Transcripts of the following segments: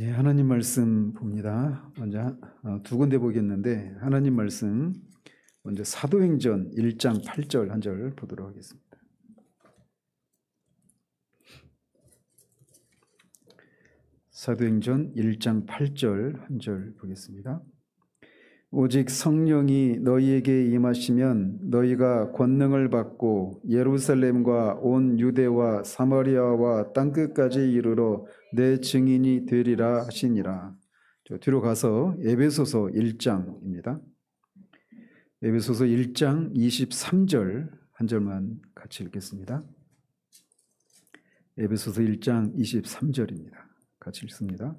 예, 하나님 말씀 봅니다. 먼저 두 군데 보겠는데 하나님 말씀 먼저 사도행전 1장 8절 한 절 보도록 하겠습니다. 사도행전 1장 8절 한 절 보겠습니다. 오직 성령이 너희에게 임하시면 너희가 권능을 받고 예루살렘과 온 유대와 사마리아와 땅끝까지 이르러 내 증인이 되리라 하시니라. 뒤로 가서 에베소서 1장입니다. 에베소서 1장 23절 한 절만 같이 읽겠습니다. 에베소서 1장 23절입니다. 같이 읽습니다.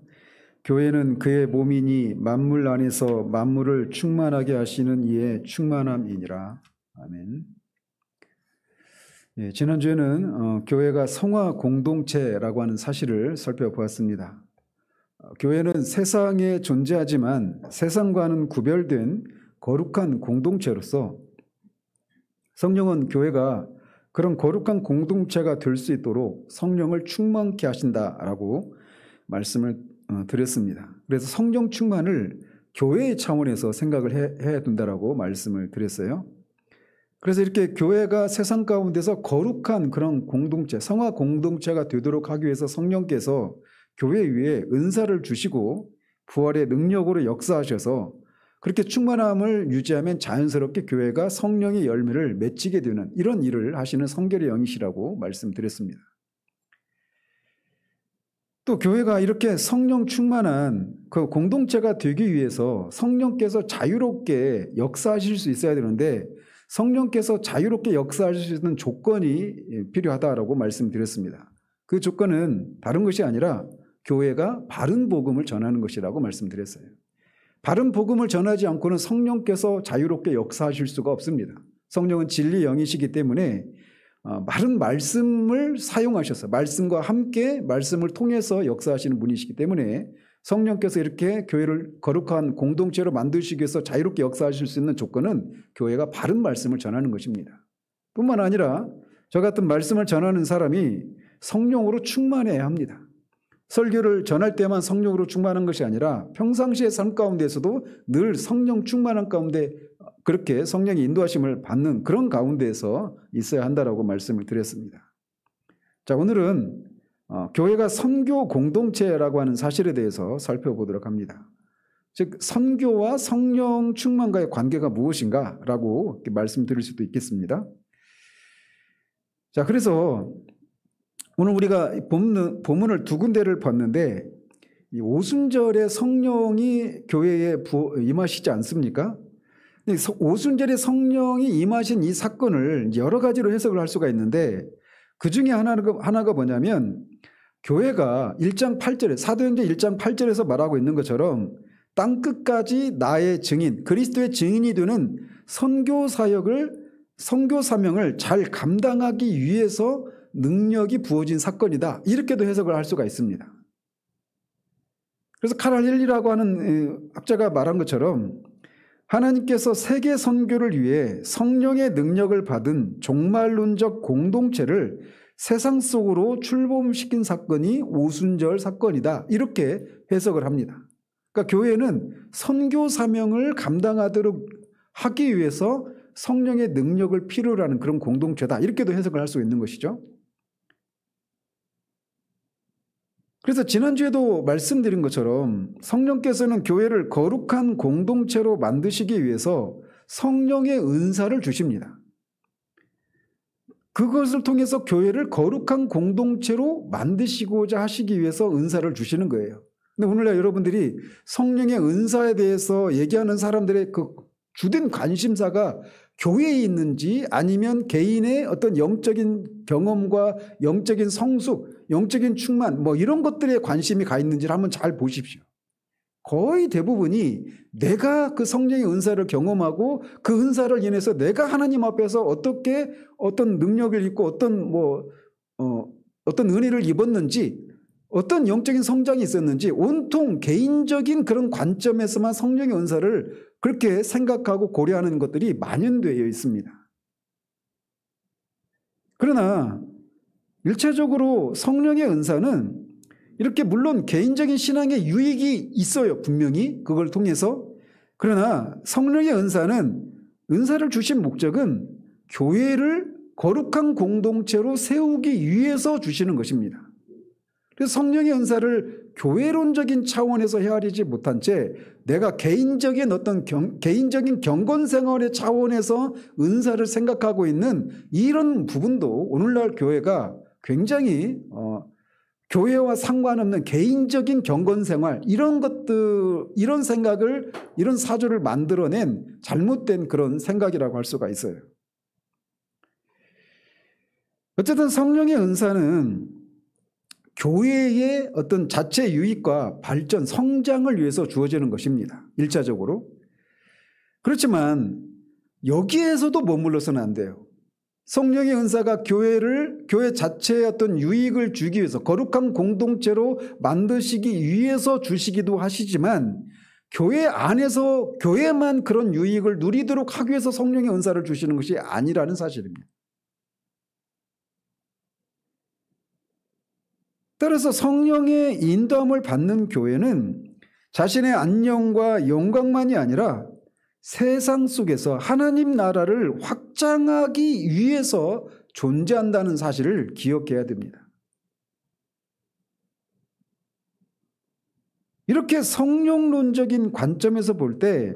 교회는 그의 몸이니 만물 안에서 만물을 충만하게 하시는 이의 충만함이니라. 아멘. 예, 지난주에는 교회가 성화 공동체라고 하는 사실을 살펴보았습니다. 교회는 세상에 존재하지만 세상과는 구별된 거룩한 공동체로서 성령은 교회가 그런 거룩한 공동체가 될 수 있도록 성령을 충만케 하신다라고 말씀을 드렸습니다. 그래서 성령 충만을 교회의 차원에서 생각을 해야 된다라고 말씀을 드렸어요. 그래서 이렇게 교회가 세상 가운데서 거룩한 그런 공동체, 성화 공동체가 되도록 하기 위해서 성령께서 교회 위에 은사를 주시고 부활의 능력으로 역사하셔서 그렇게 충만함을 유지하면 자연스럽게 교회가 성령의 열매를 맺히게 되는 이런 일을 하시는 성결의 영이시라고 말씀드렸습니다. 또 교회가 이렇게 성령 충만한 그 공동체가 되기 위해서 성령께서 자유롭게 역사하실 수 있어야 되는데 성령께서 자유롭게 역사하실 수 있는 조건이 필요하다라고 말씀드렸습니다. 그 조건은 다른 것이 아니라 교회가 바른 복음을 전하는 것이라고 말씀드렸어요. 바른 복음을 전하지 않고는 성령께서 자유롭게 역사하실 수가 없습니다. 성령은 진리 영이시기 때문에 바른 말씀을 사용하셔서 말씀과 함께 말씀을 통해서 역사하시는 분이시기 때문에 성령께서 이렇게 교회를 거룩한 공동체로 만드시기 위해서 자유롭게 역사하실 수 있는 조건은 교회가 바른 말씀을 전하는 것입니다. 뿐만 아니라 저 같은 말씀을 전하는 사람이 성령으로 충만해야 합니다. 설교를 전할 때만 성령으로 충만한 것이 아니라 평상시의 삶 가운데에서도 늘 성령 충만한 가운데 그렇게 성령의 인도하심을 받는 그런 가운데에서 있어야 한다라고 말씀을 드렸습니다. 자, 오늘은 교회가 선교 공동체라고 하는 사실에 대해서 살펴보도록 합니다. 즉 선교와 성령 충만과의 관계가 무엇인가라고 말씀드릴 수도 있겠습니다. 자, 그래서 오늘 우리가 본문을 두 군데를 봤는데 이 오순절에 성령이 교회에 임하시지 않습니까? 오순절에 성령이 임하신 이 사건을 여러 가지로 해석을 할 수가 있는데 그 중에 하나가 뭐냐면 교회가 1장 8절에 사도행전 1장 8절에서 말하고 있는 것처럼 땅끝까지 나의 증인 그리스도의 증인이 되는 선교 사명을 잘 감당하기 위해서 능력이 부어진 사건이다. 이렇게도 해석을 할 수가 있습니다. 그래서 카랄 힐리라고 하는 학자가 말한 것처럼 하나님께서 세계 선교를 위해 성령의 능력을 받은 종말론적 공동체를 세상 속으로 출범시킨 사건이 오순절 사건이다. 이렇게 해석을 합니다. 그러니까 교회는 선교 사명을 감당하도록 하기 위해서 성령의 능력을 필요로 하는 그런 공동체다. 이렇게도 해석을 할 수 있는 것이죠. 그래서 지난주에도 말씀드린 것처럼 성령께서는 교회를 거룩한 공동체로 만드시기 위해서 성령의 은사를 주십니다. 그것을 통해서 교회를 거룩한 공동체로 만드시고자 하시기 위해서 은사를 주시는 거예요. 근데 오늘날 여러분들이 성령의 은사에 대해서 얘기하는 사람들의 그 주된 관심사가 교회에 있는지 아니면 개인의 어떤 영적인 경험과 영적인 성숙, 영적인 충만 뭐 이런 것들에 관심이 가 있는지를 한번 잘 보십시오. 거의 대부분이 내가 그 성령의 은사를 경험하고 그 은사를 인해서 내가 하나님 앞에서 어떻게 어떤 능력을 입고 어떤 은혜를 입었는지 어떤 영적인 성장이 있었는지 온통 개인적인 그런 관점에서만 성령의 은사를 그렇게 생각하고 고려하는 것들이 만연되어 있습니다. 그러나 일체적으로 성령의 은사는 이렇게 물론 개인적인 신앙의 유익이 있어요. 분명히 그걸 통해서. 그러나 성령의 은사를 주신 목적은 교회를 거룩한 공동체로 세우기 위해서 주시는 것입니다. 그래서 성령의 은사를 교회론적인 차원에서 헤아리지 못한 채 내가 개인적인 개인적인 경건 생활의 차원에서 은사를 생각하고 있는 이런 부분도 오늘날 교회가 굉장히 교회와 상관없는 개인적인 경건 생활 이런 생각을 이런 사조를 만들어낸 잘못된 그런 생각이라고 할 수가 있어요. 어쨌든 성령의 은사는 교회의 어떤 자체 유익과 발전, 성장을 위해서 주어지는 것입니다. 1차적으로. 그렇지만 여기에서도 머물러서는 안 돼요. 성령의 은사가 교회 자체의 어떤 유익을 주기 위해서 거룩한 공동체로 만드시기 위해서 주시기도 하시지만 교회 안에서 교회만 그런 유익을 누리도록 하기 위해서 성령의 은사를 주시는 것이 아니라는 사실입니다. 따라서 성령의 인도함을 받는 교회는 자신의 안녕과 영광만이 아니라 세상 속에서 하나님 나라를 확장하기 위해서 존재한다는 사실을 기억해야 됩니다. 이렇게 성령론적인 관점에서 볼 때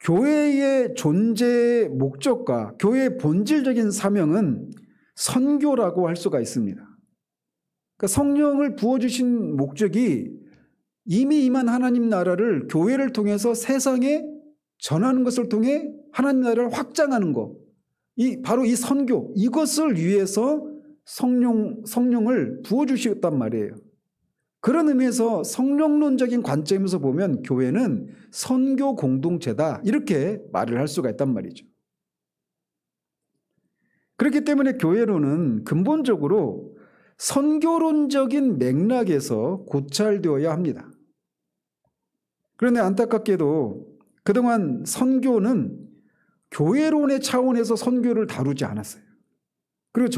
교회의 존재의 목적과 교회의 본질적인 사명은 선교라고 할 수가 있습니다. 그러니까 성령을 부어주신 목적이 이미 임한 하나님 나라를 교회를 통해서 세상에 전하는 것을 통해 하나님 나라를 확장하는 것, 바로 이 선교, 이것을 위해서 성령을 부어주셨단 말이에요. 그런 의미에서 성령론적인 관점에서 보면 교회는 선교 공동체다 이렇게 말을 할 수가 있단 말이죠. 그렇기 때문에 교회론은 근본적으로 선교론적인 맥락에서 고찰되어야 합니다. 그런데 안타깝게도 그동안 선교는 교회론의 차원에서 선교를 다루지 않았어요. 그리고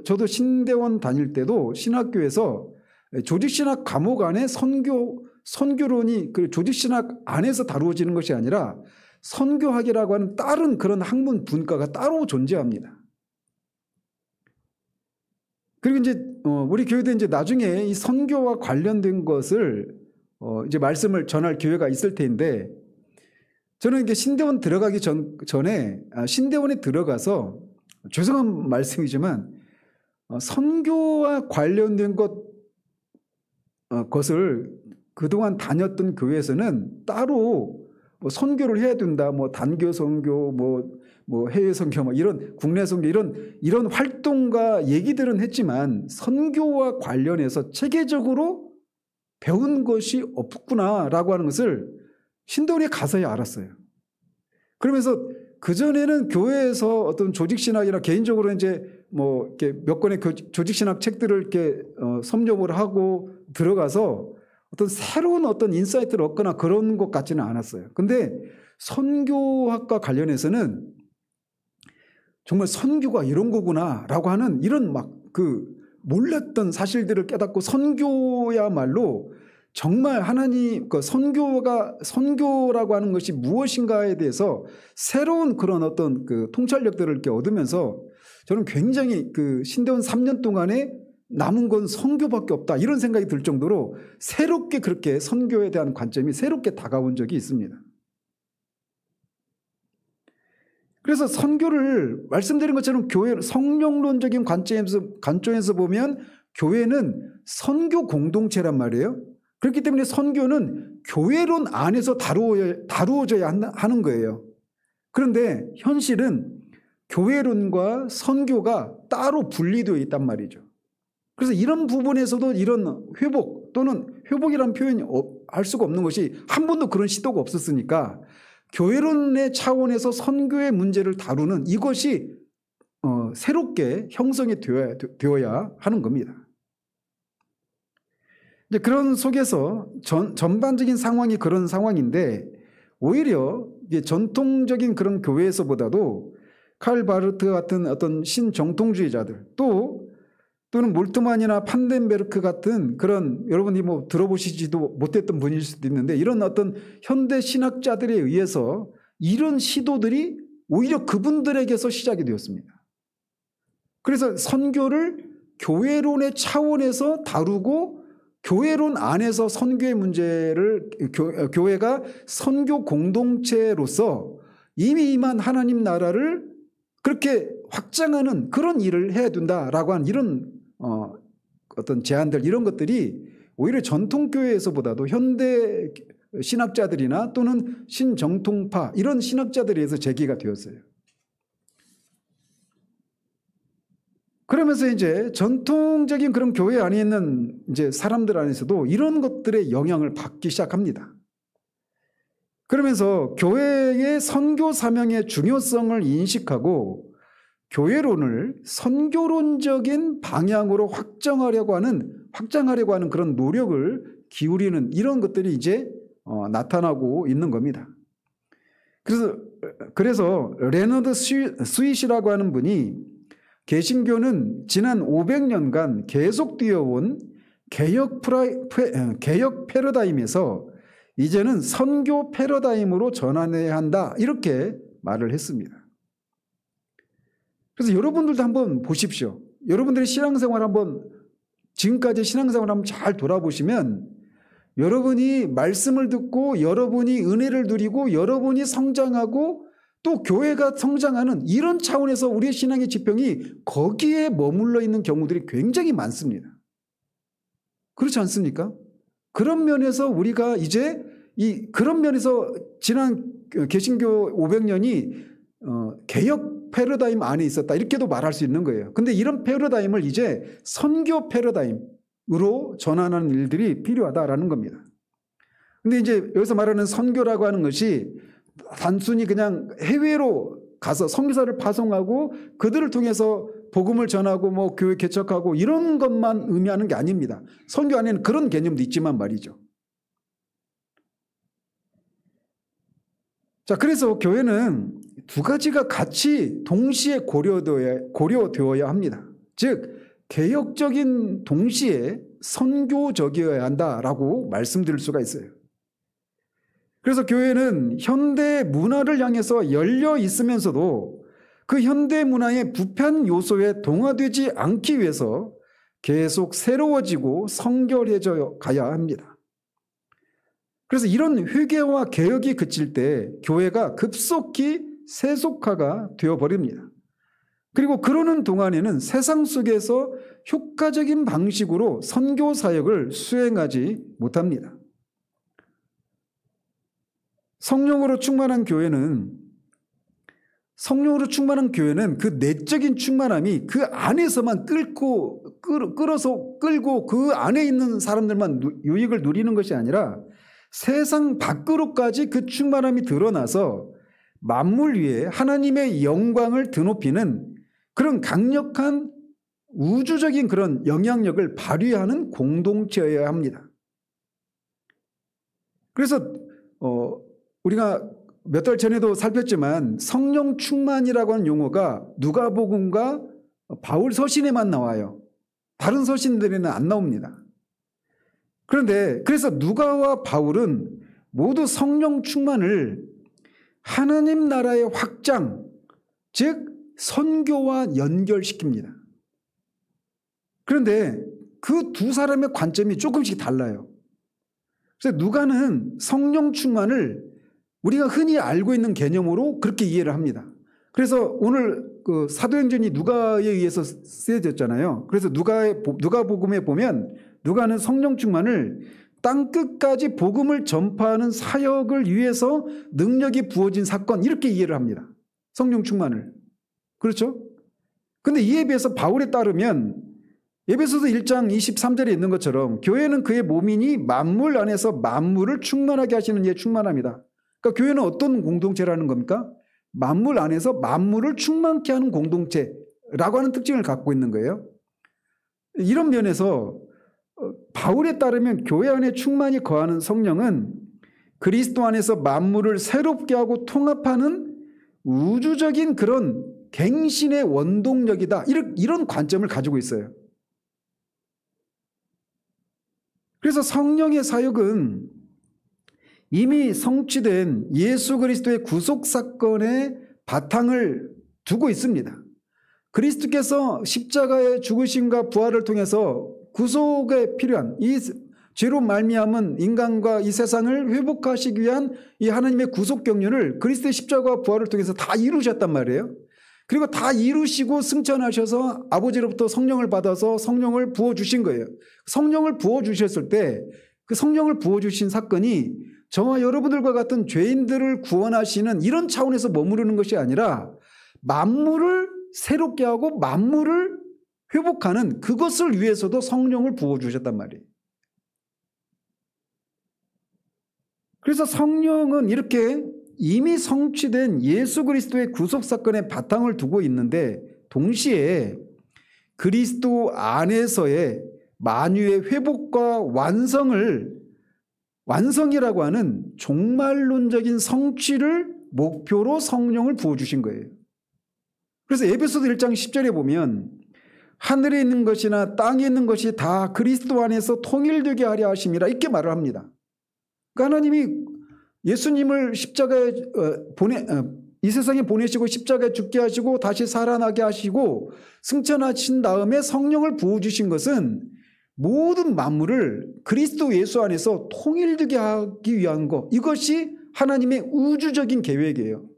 저도 신대원 다닐 때도 신학교에서 조직신학 과목 안에 선교론이 그 조직신학 안에서 다루어지는 것이 아니라 선교학이라고 하는 다른 그런 학문 분과가 따로 존재합니다. 그리고 이제 우리 교회도 이제 나중에 이 선교와 관련된 것을 이제 말씀을 전할 기회가 있을 텐데 저는 이게 신대원 들어가기 전에 신대원에 들어가서 죄송한 말씀이지만 선교와 관련된 것을 그동안 다녔던 교회에서는 따로 뭐 선교를 해야 된다, 뭐 단교 선교, 뭐 해외 선교, 뭐 이런 국내 선교 이런 활동과 얘기들은 했지만 선교와 관련해서 체계적으로 배운 것이 없구나라고 하는 것을 신대원에 가서야 알았어요. 그러면서 그전에는 교회에서 어떤 조직신학이나 개인적으로 이제 뭐 이렇게 몇 권의 조직신학 책들을 이렇게 섭렵을 하고 들어가서 어떤 새로운 어떤 인사이트를 얻거나 그런 것 같지는 않았어요. 근데 선교학과 관련해서는 정말 선교가 이런 거구나라고 하는 이런 막 몰랐던 사실들을 깨닫고 선교야말로 정말 하나님 선교라고 하는 것이 무엇인가에 대해서 새로운 그런 어떤 통찰력들을 이렇게 얻으면서 저는 굉장히 신대원 3년 동안에 남은 건 선교밖에 없다 이런 생각이 들 정도로 새롭게 그렇게 선교에 대한 관점이 새롭게 다가온 적이 있습니다. 그래서 선교를 말씀드린 것처럼 교회 성령론적인 관점에서 보면 교회는 선교 공동체란 말이에요. 그렇기 때문에 선교는 교회론 안에서 다루어져야 하는 거예요. 그런데 현실은 교회론과 선교가 따로 분리되어 있단 말이죠. 그래서 이런 부분에서도 이런 회복 또는 회복이라는 표현이 할 수가 없는 것이 한 번도 그런 시도가 없었으니까 교회론의 차원에서 선교의 문제를 다루는 이것이 새롭게 형성이 되어야 하는 겁니다. 이제 그런 속에서 전반적인 상황이 그런 상황인데 오히려 전통적인 그런 교회에서보다도 칼 바르트 같은 어떤 신정통주의자들 또 또는 몰트만이나 판덴베르크 같은 그런 여러분이 뭐 들어보시지도 못했던 분일 수도 있는데 이런 어떤 현대 신학자들에 의해서 이런 시도들이 오히려 그분들에게서 시작이 되었습니다. 그래서 선교를 교회론의 차원에서 다루고 교회론 안에서 선교의 문제를 교회가 선교 공동체로서 이미 임한 하나님 나라를 그렇게 확장하는 그런 일을 해야 된다라고 한 이런 어떤 제안들 이런 것들이 오히려 전통교회에서보다도 현대 신학자들이나 또는 신정통파 이런 신학자들에 의해서 제기가 되었어요. 그러면서 이제 전통적인 그런 교회 안에 있는 이제 사람들 안에서도 이런 것들의 영향을 받기 시작합니다. 그러면서 교회의 선교 사명의 중요성을 인식하고 교회론을 선교론적인 방향으로 확장하려고 하는 그런 노력을 기울이는 이런 것들이 이제 나타나고 있는 겁니다. 그래서 레너드 스윗이라고 하는 분이 개신교는 지난 500년간 계속 뛰어온 개혁 패러다임에서 이제는 선교 패러다임으로 전환해야 한다 이렇게 말을 했습니다. 그래서 여러분들도 한번 보십시오. 여러분들의 신앙생활 지금까지 신앙생활 한번 잘 돌아보시면 여러분이 말씀을 듣고 여러분이 은혜를 누리고 여러분이 성장하고 또 교회가 성장하는 이런 차원에서 우리의 신앙의 지평이 거기에 머물러 있는 경우들이 굉장히 많습니다. 그렇지 않습니까? 그런 면에서 우리가 이제 그런 면에서 지난 개신교 500년이 개혁 패러다임 안에 있었다 이렇게도 말할 수 있는 거예요. 근데 이런 패러다임을 이제 선교 패러다임으로 전환하는 일들이 필요하다라는 겁니다. 근데 이제 여기서 말하는 선교라고 하는 것이 단순히 그냥 해외로 가서 선교사를 파송하고 그들을 통해서 복음을 전하고 뭐 교회 개척하고 이런 것만 의미하는 게 아닙니다. 선교 안에는 그런 개념도 있지만 말이죠. 자, 그래서 교회는 두 가지가 같이 동시에 고려되어야 합니다. 즉 개혁적인 동시에 선교적이어야 한다라고 말씀드릴 수가 있어요. 그래서 교회는 현대 문화를 향해서 열려 있으면서도 그 현대 문화의 부패한 요소에 동화되지 않기 위해서 계속 새로워지고 성결해져 가야 합니다. 그래서 이런 회개와 개혁이 그칠 때 교회가 급속히 세속화가 되어버립니다. 그리고 그러는 동안에는 세상 속에서 효과적인 방식으로 선교 사역을 수행하지 못합니다. 성령으로 충만한 교회는 그 내적인 충만함이 그 안에서만 끌고 그 안에 있는 사람들만 유익을 누리는 것이 아니라 세상 밖으로까지 그 충만함이 드러나서 만물 위에 하나님의 영광을 드높이는 그런 강력한 우주적인 그런 영향력을 발휘하는 공동체여야 합니다. 그래서 우리가 몇 달 전에도 살폈지만 성령 충만이라고 하는 용어가 누가복음과 바울 서신에만 나와요. 다른 서신들에는 안 나옵니다. 그래서 누가와 바울은 모두 성령 충만을 하나님 나라의 확장, 즉 선교와 연결시킵니다. 그런데 그 두 사람의 관점이 조금씩 달라요. 그래서 누가는 성령 충만을 우리가 흔히 알고 있는 개념으로 그렇게 이해를 합니다. 그래서 오늘 그 사도행전이 누가에 의해서 쓰여졌잖아요. 그래서 누가복음에 보면 누가는 성령 충만을 땅끝까지 복음을 전파하는 사역을 위해서 능력이 부어진 사건 이렇게 이해를 합니다. 성령 충만을. 그렇죠? 근데 이에 비해서 바울에 따르면 에베소서 1장 23절에 있는 것처럼 교회는 그의 몸이니 만물 안에서 만물을 충만하게 하시는 이의 충만합니다. 그러니까 교회는 어떤 공동체라는 겁니까? 만물 안에서 만물을 충만케 하는 공동체라고 하는 특징을 갖고 있는 거예요. 이런 면에서 바울에 따르면 교회 안에 충만히 거하는 성령은 그리스도 안에서 만물을 새롭게 하고 통합하는 우주적인 그런 갱신의 원동력이다. 이런 관점을 가지고 있어요. 그래서 성령의 사역은 이미 성취된 예수 그리스도의 구속 사건의 바탕을 두고 있습니다. 그리스도께서 십자가의 죽으심과 부활을 통해서 구속에 필요한 이 죄로 말미암은 인간과 이 세상을 회복하시기 위한 이 하나님의 구속 경륜을 그리스도의 십자가와 부활을 통해서 다 이루셨단 말이에요. 그리고 다 이루시고 승천하셔서 아버지로부터 성령을 받아서 성령을 부어주신 거예요. 성령을 부어주셨을 때 그 성령을 부어주신 사건이 저와 여러분들과 같은 죄인들을 구원하시는 이런 차원에서 머무르는 것이 아니라 만물을 새롭게 하고 만물을 회복하는 그것을 위해서도 성령을 부어주셨단 말이에요. 그래서 성령은 이렇게 이미 성취된 예수 그리스도의 구속 사건의 바탕을 두고 있는데 동시에 그리스도 안에서의 만유의 회복과 완성이라고 하는 종말론적인 성취를 목표로 성령을 부어주신 거예요. 그래서 에베소서 1장 10절에 보면 하늘에 있는 것이나 땅에 있는 것이 다 그리스도 안에서 통일되게 하려 하심이라 이렇게 말을 합니다. 그러니까 하나님이 예수님을 십자가에 이 세상에 보내시고 십자가에 죽게 하시고 다시 살아나게 하시고 승천하신 다음에 성령을 부어주신 것은 모든 만물을 그리스도 예수 안에서 통일되게 하기 위한 것, 이것이 하나님의 우주적인 계획이에요.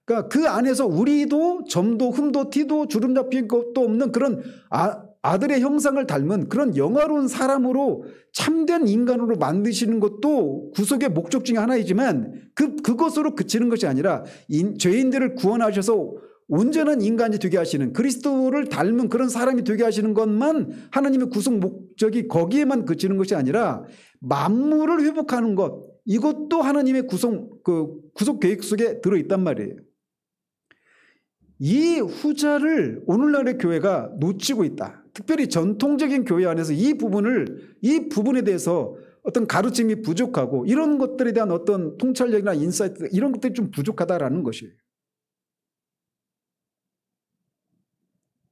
그러니까 그 안에서 우리도 점도 흠도 티도 주름 잡힌 것도 없는 그런 아들의 형상을 닮은 그런 영화로운 사람으로 참된 인간으로 만드시는 것도 구속의 목적 중에 하나이지만 그것으로 그치는 것이 아니라 죄인들을 구원하셔서 온전한 인간이 되게 하시는 그리스도를 닮은 그런 사람이 되게 하시는 것만 하나님의 구속 목적이 거기에만 그치는 것이 아니라 만물을 회복하는 것, 이것도 하나님의 구속 계획 속에 들어있단 말이에요. 이 후자를 오늘날의 교회가 놓치고 있다. 특별히 전통적인 교회 안에서 이 부분에 대해서 어떤 가르침이 부족하고 이런 것들에 대한 어떤 통찰력이나 인사이트 이런 것들이 좀 부족하다라는 것이에요.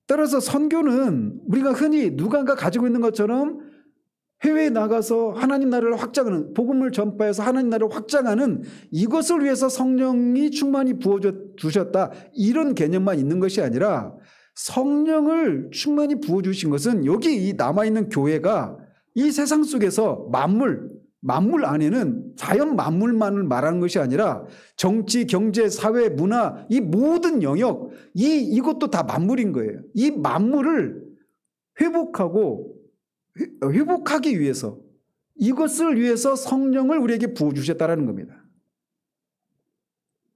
따라서 선교는 우리가 흔히 누군가 가지고 있는 것처럼 해외에 나가서 하나님 나라를 확장하는, 복음을 전파해서 하나님 나라를 확장하는 이것을 위해서 성령이 충만히 부어주셨다, 이런 개념만 있는 것이 아니라 성령을 충만히 부어주신 것은 여기 이 남아있는 교회가 이 세상 속에서 만물 안에는 자연 만물만을 말하는 것이 아니라 정치, 경제, 사회, 문화, 이 모든 영역, 이것도 다 만물인 거예요. 이 만물을 회복하기 위해서, 이것을 위해서 성령을 우리에게 부어주셨다는 겁니다.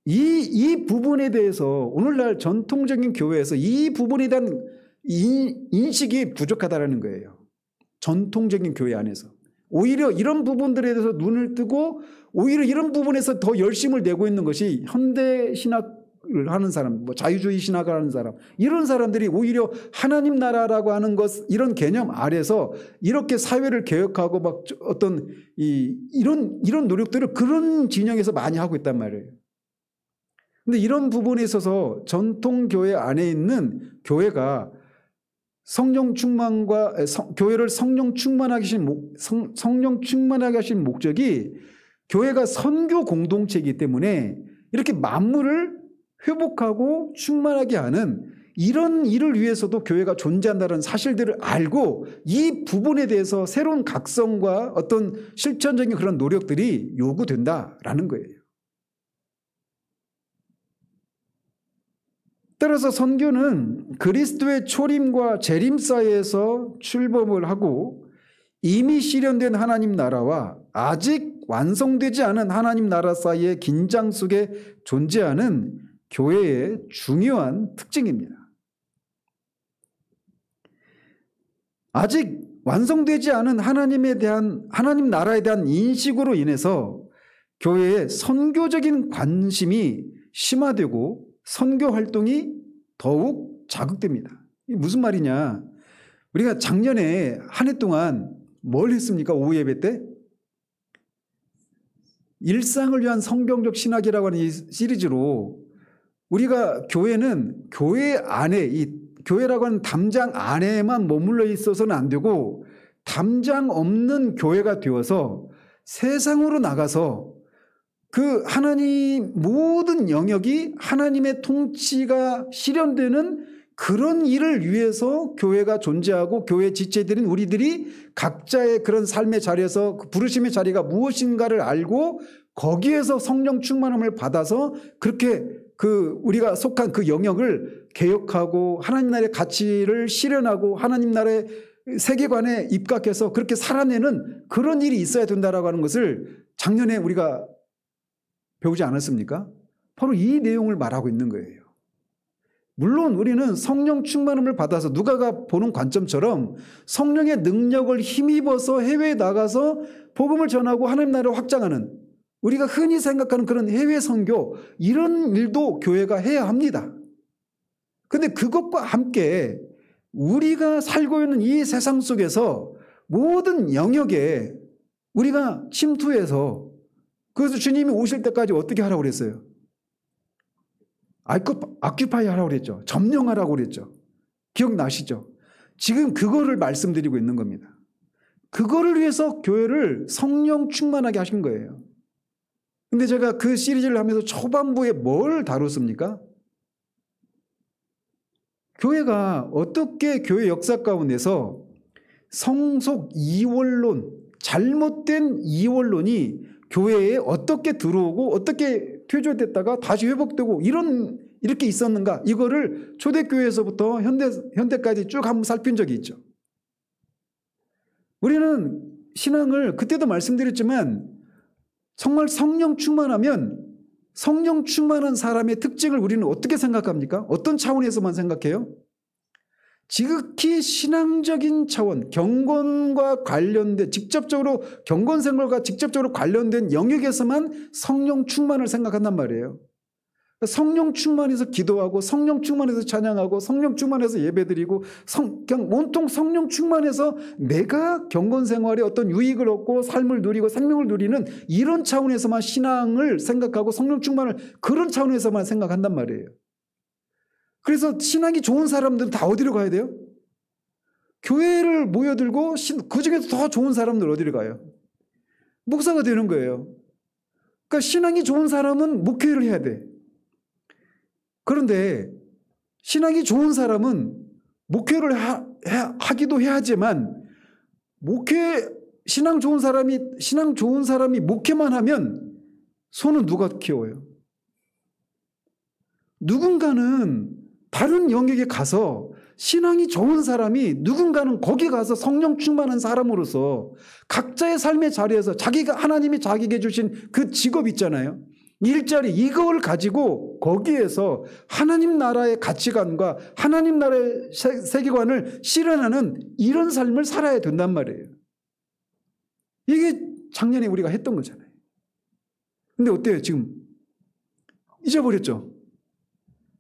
이 부분에 대해서 오늘날 전통적인 교회에서 이 부분에 대한 인식이 부족하다는 거예요. 전통적인 교회 안에서. 오히려 이런 부분들에 대해서 눈을 뜨고 오히려 이런 부분에서 더 열심을 내고 있는 것이 현대 신학을 하는 사람, 자유주의 신학을 하는 사람, 이런 사람들이 오히려 하나님 나라라고 하는 것, 이런 개념 아래서 이렇게 사회를 개혁하고 막 어떤 이런 노력들을 그런 진영에서 많이 하고 있단 말이에요. 근데 이런 부분에 있어서 전통교회 안에 있는 교회가 성령 충만과 교회를 성령 충만하게 하신 목적이 교회가 선교 공동체이기 때문에 이렇게 만물을 회복하고 충만하게 하는 이런 일을 위해서도 교회가 존재한다는 사실들을 알고 이 부분에 대해서 새로운 각성과 어떤 실천적인 그런 노력들이 요구된다라는 거예요. 따라서 선교는 그리스도의 초림과 재림 사이에서 출범을 하고 이미 실현된 하나님 나라와 아직 완성되지 않은 하나님 나라 사이의 긴장 속에 존재하는 교회의 중요한 특징입니다. 아직 완성되지 않은 하나님 나라에 대한 인식으로 인해서 교회의 선교적인 관심이 심화되고 선교 활동이 더욱 자극됩니다. 이게 무슨 말이냐? 우리가 작년에 한 해 동안 뭘 했습니까? 오후 예배 때? 일상을 위한 성경적 신학이라고 하는 이 시리즈로 우리가 교회는 교회 안에, 이 교회라고 하는 담장 안에만 머물러 있어서는 안 되고 담장 없는 교회가 되어서 세상으로 나가서 그 하나님 모든 영역이 하나님의 통치가 실현되는 그런 일을 위해서 교회가 존재하고 교회 지체들인 우리들이 각자의 그런 삶의 자리에서 그 부르심의 자리가 무엇인가를 알고 거기에서 성령 충만함을 받아서 그렇게 그 우리가 속한 그 영역을 개혁하고 하나님 나라의 가치를 실현하고 하나님 나라의 세계관에 입각해서 그렇게 살아내는 그런 일이 있어야 된다라고 하는 것을 작년에 우리가 배우지 않았습니까? 바로 이 내용을 말하고 있는 거예요. 물론 우리는 성령 충만함을 받아서 누가가 보는 관점처럼 성령의 능력을 힘입어서 해외에 나가서 복음을 전하고 하나님 나라를 확장하는 우리가 흔히 생각하는 그런 해외 선교 이런 일도 교회가 해야 합니다. 그런데 그것과 함께 우리가 살고 있는 이 세상 속에서 모든 영역에 우리가 침투해서 그래서 주님이 오실 때까지 어떻게 하라고 그랬어요? 아큐파이 하라고 그랬죠. 점령하라고 그랬죠. 기억나시죠? 지금 그거를 말씀드리고 있는 겁니다. 그거를 위해서 교회를 성령 충만하게 하신 거예요. 근데 제가 그 시리즈를 하면서 초반부에 뭘 다뤘습니까? 교회가 어떻게 교회 역사 가운데서 성속 이원론, 잘못된 이원론이 교회에 어떻게 들어오고 어떻게 퇴조됐다가 다시 회복되고 이렇게 있었는가 이거를 초대교회에서부터 현대까지 쭉 한번 살핀 적이 있죠. 우리는 신앙을 그때도 말씀드렸지만 정말 성령 충만하면 성령 충만한 사람의 특징을 우리는 어떻게 생각합니까? 어떤 차원에서만 생각해요? 지극히 신앙적인 차원, 경건과 관련된 직접적으로 경건 생활과 직접적으로 관련된 영역에서만 성령 충만을 생각한단 말이에요. 성령 충만해서 기도하고 성령 충만해서 찬양하고 성령 충만해서 예배드리고 그냥 온통 성령 충만해서 내가 경건 생활에 어떤 유익을 얻고 삶을 누리고 생명을 누리는 이런 차원에서만 신앙을 생각하고 성령 충만을 그런 차원에서만 생각한단 말이에요. 그래서 신앙이 좋은 사람들은 다 어디로 가야 돼요? 교회를 모여들고 그중에서 더 좋은 사람들 어디로 가요? 목사가 되는 거예요. 그러니까 신앙이 좋은 사람은 목회를 해야 돼. 그런데 신앙이 좋은 사람은 목회를 하기도 해야지만 신앙 좋은 사람이 목회만 하면 손은 누가 키워요? 누군가는 다른 영역에 가서 신앙이 좋은 사람이 누군가는 거기 가서 성령 충만한 사람으로서 각자의 삶의 자리에서 하나님이 자기에게 주신 그 직업 있잖아요. 일자리 이걸 가지고 거기에서 하나님 나라의 가치관과 하나님 나라의 세계관을 실현하는 이런 삶을 살아야 된단 말이에요. 이게 작년에 우리가 했던 거잖아요. 근데 어때요 지금? 잊어버렸죠?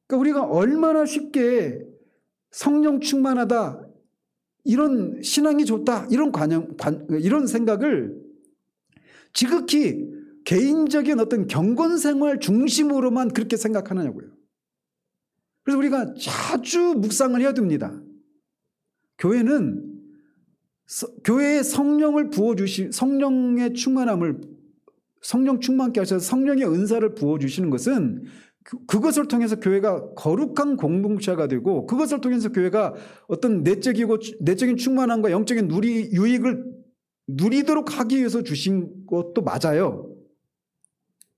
그러니까 우리가 얼마나 쉽게 성령 충만하다, 이런 신앙이 좋다, 이런 생각을 지극히 개인적인 어떤 경건 생활 중심으로만 그렇게 생각하느냐고요. 그래서 우리가 자주 묵상을 해야 됩니다. 교회는 교회에 성령을 부어주신 성령의 충만함을 성령 충만케 하셔서 성령의 은사를 부어주시는 것은 그것을 통해서 교회가 거룩한 공동체가 되고 그것을 통해서 교회가 어떤 내적인 충만함과 영적인 유익을 누리도록 하기 위해서 주신 것도 맞아요.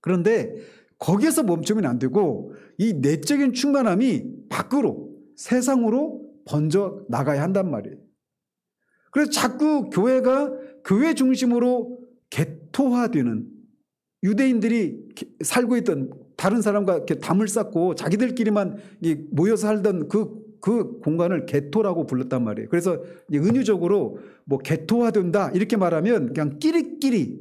그런데 거기에서 멈추면 안 되고 이 내적인 충만함이 밖으로 세상으로 번져 나가야 한단 말이에요. 그래서 자꾸 교회가 교회 중심으로 개토화되는 유대인들이 살고 있던 다른 사람과 이렇게 담을 쌓고 자기들끼리만 모여서 살던 그 공간을 개토라고 불렀단 말이에요. 그래서 은유적으로 뭐 개토화된다 이렇게 말하면 그냥 끼리끼리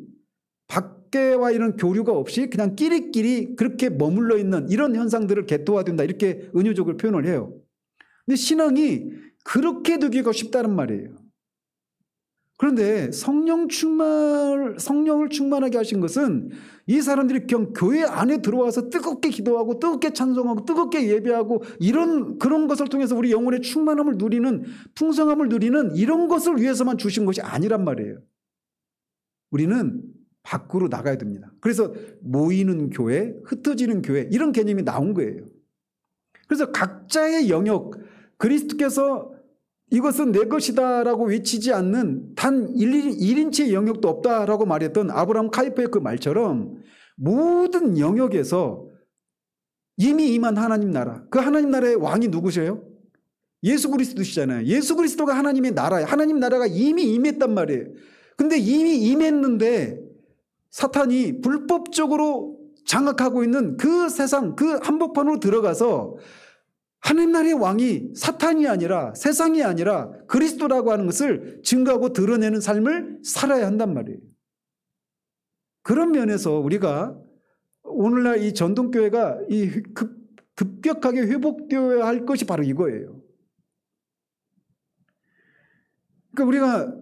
밖에와 이런 교류가 없이 그냥 끼리끼리 그렇게 머물러 있는 이런 현상들을 개토화된다 이렇게 은유적으로 표현을 해요. 근데 신앙이 그렇게 되기가 쉽다는 말이에요. 그런데 성령을 충만하게 하신 것은 이 사람들이 그냥 교회 안에 들어와서 뜨겁게 기도하고 뜨겁게 찬송하고 뜨겁게 예배하고 그런 것을 통해서 우리 영혼의 충만함을 누리는, 풍성함을 누리는 이런 것을 위해서만 주신 것이 아니란 말이에요. 우리는 밖으로 나가야 됩니다. 그래서 모이는 교회, 흩어지는 교회 이런 개념이 나온 거예요. 그래서 각자의 영역, 그리스도께서 이것은 내 것이다라고 외치지 않는 단 1인치의 영역도 없다라고 말했던 아브라함 카이퍼의 그 말처럼 모든 영역에서 이미 임한 하나님 나라, 그 하나님 나라의 왕이 누구세요? 예수 그리스도시잖아요. 예수 그리스도가 하나님의 나라예요. 하나님 나라가 이미 임했단 말이에요. 근데 이미 임했는데 사탄이 불법적으로 장악하고 있는 그 세상, 그 한복판으로 들어가서 하나님 나라의 왕이 사탄이 아니라, 세상이 아니라 그리스도라고 하는 것을 증거하고 드러내는 삶을 살아야 한단 말이에요. 그런 면에서 우리가 오늘날 이 전통교회가 급격하게 회복되어야 할 것이 바로 이거예요. 그러니까 우리가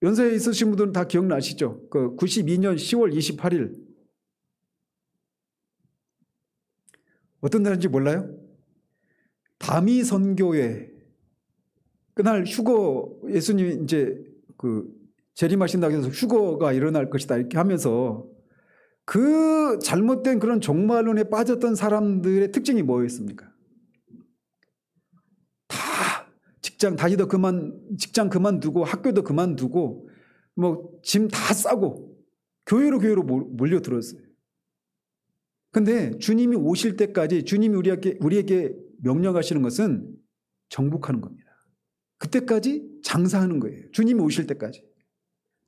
연세에 있으신 분들은 다 기억나시죠? 92년 10월 28일 어떤 날인지 몰라요? 다미 선교회. 그날 휴거, 예수님이 이제 재림하신다고 해서 휴거가 일어날 것이다 이렇게 하면서 그 잘못된 그런 종말론에 빠졌던 사람들의 특징이 뭐였습니까? 다 직장 그만두고 학교도 그만두고 뭐 짐 다 싸고 교회로 몰려들었어요. 근데 주님이 오실 때까지 주님이 우리에게 명령하시는 것은 정복하는 겁니다. 그때까지 장사하는 거예요. 주님이 오실 때까지.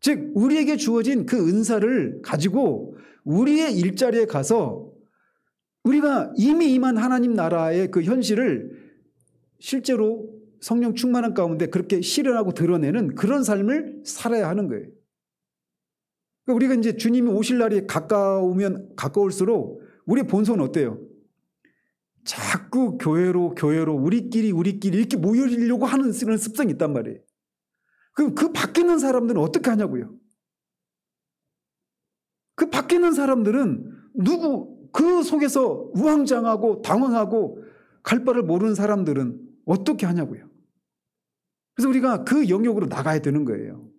즉 우리에게 주어진 그 은사를 가지고 우리의 일자리에 가서 우리가 이미 임한 하나님 나라의 그 현실을 실제로 성령 충만한 가운데 그렇게 실현하고 드러내는 그런 삶을 살아야 하는 거예요. 그러니까 우리가 이제 주님이 오실 날이 가까울수록 우리의 본성은 어때요? 자꾸 교회로 우리끼리 이렇게 모이려고 하는 그런 습성이 있단 말이에요. 그럼 그 밖에 있는 사람들은 어떻게 하냐고요? 그 밖에 있는 사람들은 그 속에서 우왕좌왕하고 당황하고 갈 바를 모르는 사람들은 어떻게 하냐고요? 그래서 우리가 그 영역으로 나가야 되는 거예요.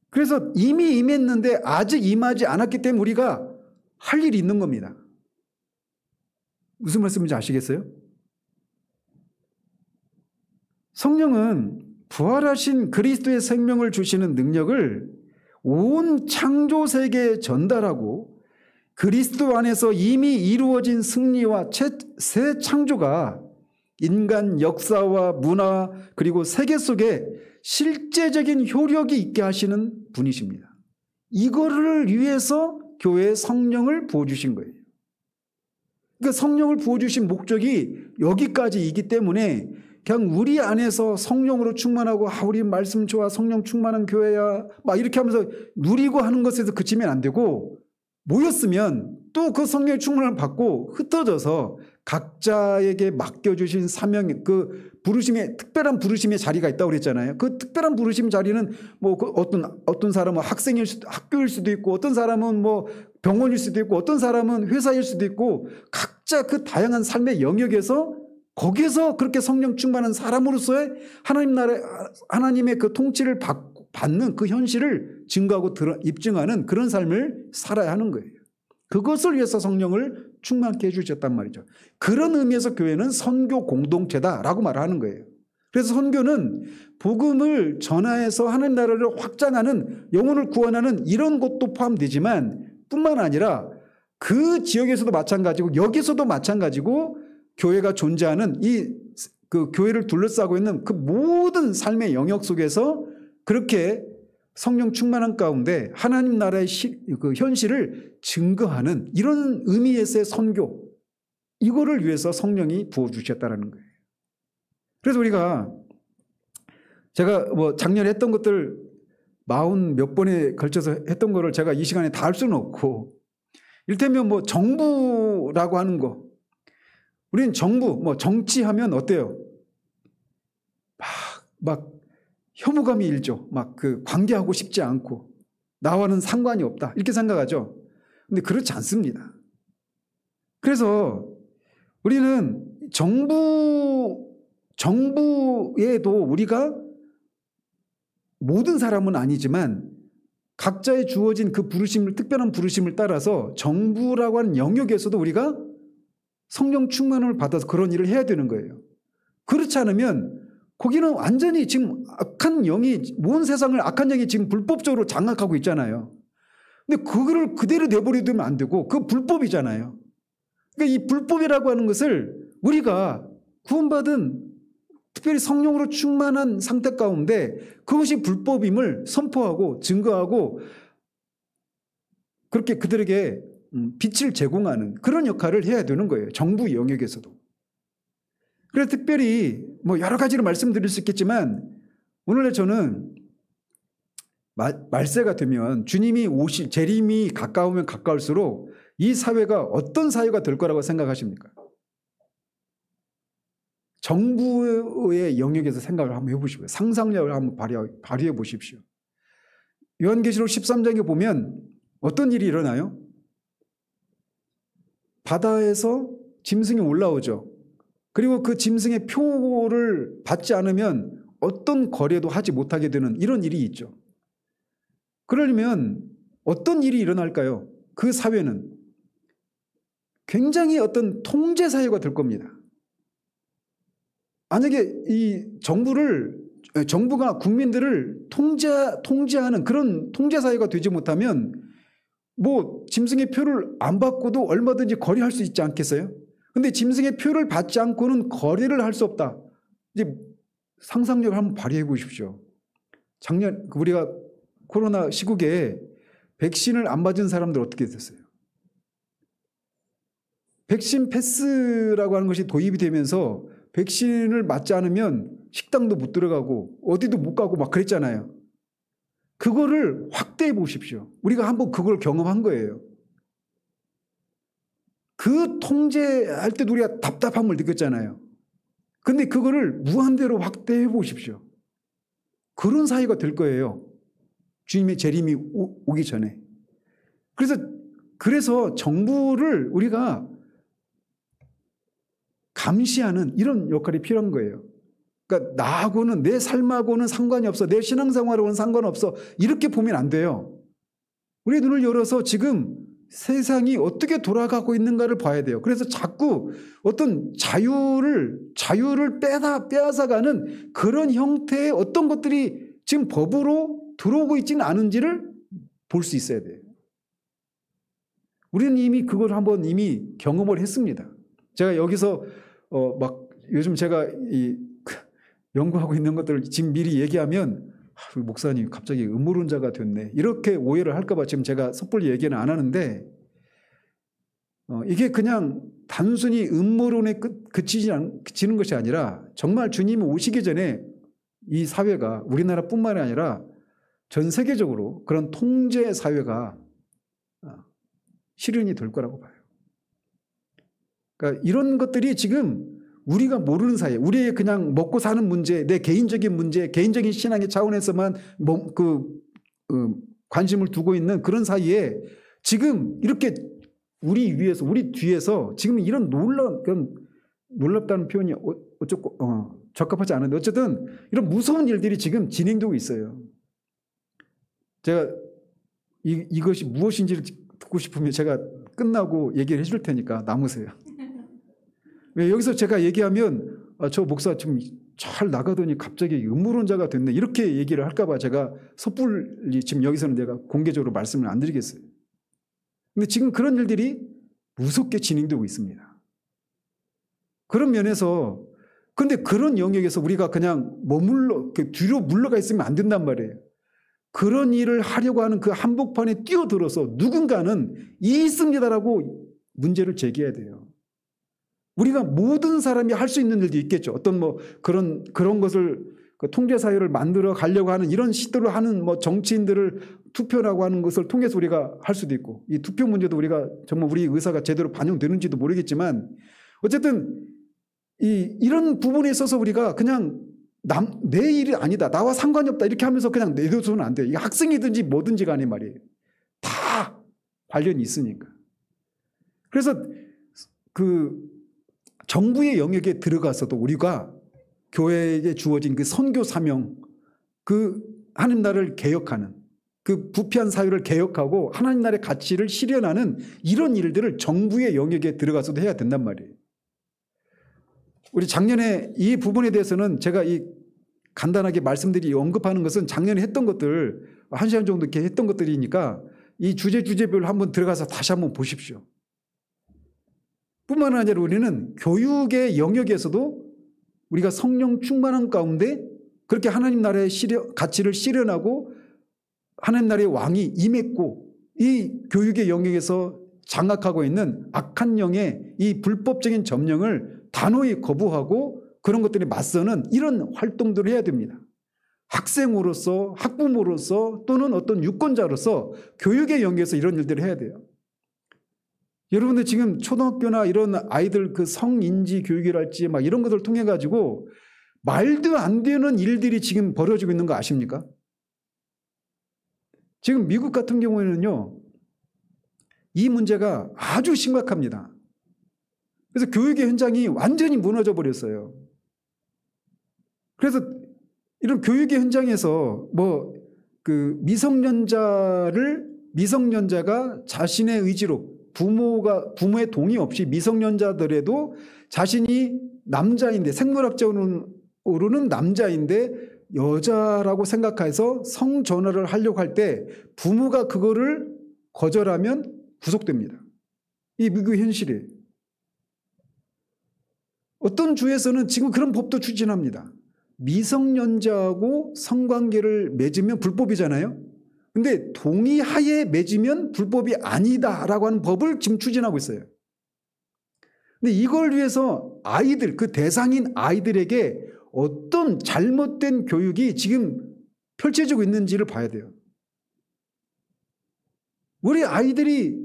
그래서 이미 임했는데 아직 임하지 않았기 때문에 우리가 할 일이 있는 겁니다. 무슨 말씀인지 아시겠어요? 성령은 부활하신 그리스도의 생명을 주시는 능력을 온 창조 세계에 전달하고 그리스도 안에서 이미 이루어진 승리와 새 창조가 인간 역사와 문화 그리고 세계 속에 실제적인 효력이 있게 하시는 분이십니다. 이거를 위해서 교회에 성령을 부어주신 거예요. 그러니까 성령을 부어주신 목적이 여기까지이기 때문에 그냥 우리 안에서 성령으로 충만하고 우리 말씀 좋아 성령 충만한 교회야 막 이렇게 하면서 누리고 하는 것에서 그치면 안 되고 모였으면 또 그 성령의 충만을 받고 흩어져서 각자에게 맡겨주신 사명, 그 부르심의 특별한 부르심의 자리가 있다고 그랬잖아요. 그 특별한 부르심 자리는 뭐 어떤 사람은 학교일 수도 있고 어떤 사람은 뭐 병원일 수도 있고 어떤 사람은 회사일 수도 있고 각자 그 다양한 삶의 영역에서 거기에서 그렇게 성령 충만한 사람으로서의 하나님의 그 통치를 받는 그 현실을 증거하고 입증하는 그런 삶을 살아야 하는 거예요. 그것을 위해서 성령을 충만케 해주셨단 말이죠. 그런 의미에서 교회는 선교 공동체다라고 말하는 거예요. 그래서 선교는 복음을 전하여서 하나님 나라를 확장하는 영혼을 구원하는 이런 것도 포함되지만 뿐만 아니라 그 지역에서도 마찬가지고 여기서도 마찬가지고 교회가 존재하는 그 교회를 둘러싸고 있는 그 모든 삶의 영역 속에서 그렇게 성령 충만한 가운데 하나님 나라의 그 현실을 증거하는 이런 의미에서의 선교, 이거를 위해서 성령이 부어주셨다는 거예요. 그래서 제가 뭐 작년에 했던 것들 40 몇 번에 걸쳐서 했던 거를 제가 이 시간에 다 할 수는 없고, 이를테면 뭐 정부라고 하는 거, 우리는 정부, 뭐 정치하면 어때요? 막 혐오감이 일죠. 막 그 관계하고 싶지 않고 나와는 상관이 없다 이렇게 생각하죠. 근데 그렇지 않습니다. 그래서 우리는 정부에도 우리가 모든 사람은 아니지만 각자의 주어진 그 부르심을, 특별한 부르심을 따라서 정부라고 하는 영역에서도 우리가 성령 충만을 받아서 그런 일을 해야 되는 거예요. 그렇지 않으면 거기는 완전히 지금 악한 영이, 온 세상을 악한 영이 지금 불법적으로 장악하고 있잖아요. 근데 그거를 그대로 내버려두면 안 되고 그 불법이잖아요. 그러니까 이 불법이라고 하는 것을 우리가 구원받은 특별히 성령으로 충만한 상태 가운데 그것이 불법임을 선포하고 증거하고 그렇게 그들에게 빛을 제공하는 그런 역할을 해야 되는 거예요. 정부 영역에서도. 그래서 특별히 뭐 여러 가지로 말씀드릴 수 있겠지만 오늘날 저는 말세가 되면 주님이 재림이 가까우면 가까울수록 이 사회가 어떤 사회가 될 거라고 생각하십니까? 정부의 영역에서 생각을 한번 해보시고요. 상상력을 한번 발휘해 보십시오. 요한계시록 13장에 보면 어떤 일이 일어나요? 바다에서 짐승이 올라오죠. 그리고 그 짐승의 표를 받지 않으면 어떤 거래도 하지 못하게 되는 이런 일이 있죠. 그러려면 어떤 일이 일어날까요? 그 사회는 굉장히 어떤 통제 사회가 될 겁니다. 만약에 이 정부가 국민들을 통제하는 그런 통제 사회가 되지 못하면 뭐 짐승의 표를 안 받고도 얼마든지 거래할 수 있지 않겠어요? 근데 짐승의 표를 받지 않고는 거래를 할 수 없다. 이제 상상력을 한번 발휘해 보십시오. 작년 우리가 코로나 시국에 백신을 안 맞은 사람들 어떻게 됐어요? 백신 패스라고 하는 것이 도입이 되면서 백신을 맞지 않으면 식당도 못 들어가고 어디도 못 가고 막 그랬잖아요. 그거를 확대해 보십시오. 우리가 한번 그걸 경험한 거예요. 그 통제할 때도 우리가 답답함을 느꼈잖아요. 근데 그거를 무한대로 확대해 보십시오. 그런 사회가 될 거예요. 주님의 재림이 오기 전에. 그래서 정부를 우리가 감시하는 이런 역할이 필요한 거예요. 그러니까 나하고는 내 삶하고는 상관이 없어. 내 신앙생활하고는 상관없어. 이렇게 보면 안 돼요. 우리 눈을 열어서 지금 세상이 어떻게 돌아가고 있는가를 봐야 돼요. 그래서 자꾸 어떤 자유를 빼앗아가는 그런 형태의 어떤 것들이 지금 법으로 들어오고 있지는 않은지를 볼 수 있어야 돼요. 우리는 이미 그걸 한번 이미 경험을 했습니다. 제가 여기서 막 요즘 제가 연구하고 있는 것들을 지금 미리 얘기하면 목사님 갑자기 음모론자가 됐네 이렇게 오해를 할까봐 지금 제가 섣불리 얘기는 안 하는데 이게 그냥 단순히 음모론에 그치는 것이 아니라 정말 주님이 오시기 전에 이 사회가 우리나라뿐만이 아니라 전 세계적으로 그런 통제 사회가 실현이 될 거라고 봐요. 그러니까 이런 것들이 지금 우리가 모르는 사이에 우리의 그냥 먹고 사는 문제, 내 개인적인 문제, 개인적인 신앙의 차원에서만 관심을 두고 있는 그런 사이에 지금 이렇게 우리 위에서 우리 뒤에서 지금 이런 놀랍다는 표현이 적합하지 않은데 어쨌든 이런 무서운 일들이 지금 진행되고 있어요. 제가 이것이 무엇인지를 듣고 싶으면 제가 끝나고 얘기를 해줄 테니까 남으세요. 여기서 제가 얘기하면 저 목사 좀 잘 나가더니 갑자기 음모론자가 됐네 이렇게 얘기를 할까봐 제가 섣불리 지금 여기서는 내가 공개적으로 말씀을 안 드리겠어요. 근데 지금 그런 일들이 무섭게 진행되고 있습니다. 그런 면에서 근데 그런 영역에서 우리가 그냥 뒤로 물러가 있으면 안 된단 말이에요. 그런 일을 하려고 하는 그 한복판에 뛰어들어서 누군가는 이 있습니다라고 문제를 제기해야 돼요. 우리가 모든 사람이 할 수 있는 일도 있겠죠. 어떤 그런 것을 통제 사회를 만들어 가려고 하는 이런 시도를 하는 정치인들을 투표라고 하는 것을 통해서 우리가 할 수도 있고 이 투표 문제도 우리가 정말 우리 의사가 제대로 반영되는지도 모르겠지만 어쨌든 이런 부분에 있어서 우리가 그냥 내 일이 아니다. 나와 상관이 없다. 이렇게 하면서 그냥 내둬서는 안 돼요. 이게 학생이든지 뭐든지 간에 말이에요. 다 관련이 있으니까. 그래서 그 정부의 영역에 들어가서도 우리가 교회에게 주어진 그 선교 사명, 그 하나님 나라를 개혁하는, 그 부패한 사회를 개혁하고 하나님 나라의 가치를 실현하는 이런 일들을 정부의 영역에 들어가서도 해야 된단 말이에요. 우리 작년에 이 부분에 대해서는 제가 이 간단하게 말씀드리 언급하는 것은 작년에 했던 것들 1시간 정도 이렇게 했던 것들이니까 이 주제별로 한번 들어가서 다시 한번 보십시오. 뿐만 아니라 우리는 교육의 영역에서도 우리가 성령 충만한 가운데 그렇게 하나님 나라의 가치를 실현하고 하나님 나라의 왕이 임했고 이 교육의 영역에서 장악하고 있는 악한 영의 이 불법적인 점령을 단호히 거부하고 그런 것들에 맞서는 이런 활동들을 해야 됩니다. 학생으로서 학부모로서 또는 어떤 유권자로서 교육의 영역에서 이런 일들을 해야 돼요. 여러분들 지금 초등학교나 이런 아이들 그 성인지 교육이랄지 막 이런 것들을 통해 가지고 말도 안 되는 일들이 지금 벌어지고 있는 거 아십니까? 지금 미국 같은 경우에는요, 이 문제가 아주 심각합니다. 그래서 교육의 현장이 완전히 무너져 버렸어요. 그래서 이런 교육의 현장에서 뭐 그 미성년자가 자신의 의지로 부모의 동의 없이 미성년자들에도 자신이 남자인데 생물학적으로는 남자인데 여자라고 생각해서 성전화를 하려고 할 때 부모가 그거를 거절하면 구속됩니다. 이 미국의 현실이에요. 어떤 주에서는 지금 그런 법도 추진합니다. 미성년자하고 성관계를 맺으면 불법이잖아요. 근데 동의하에 맺으면 불법이 아니다라고 하는 법을 지금 추진하고 있어요. 근데 이걸 위해서 아이들, 그 대상인 아이들에게 어떤 잘못된 교육이 지금 펼쳐지고 있는지를 봐야 돼요. 우리 아이들이,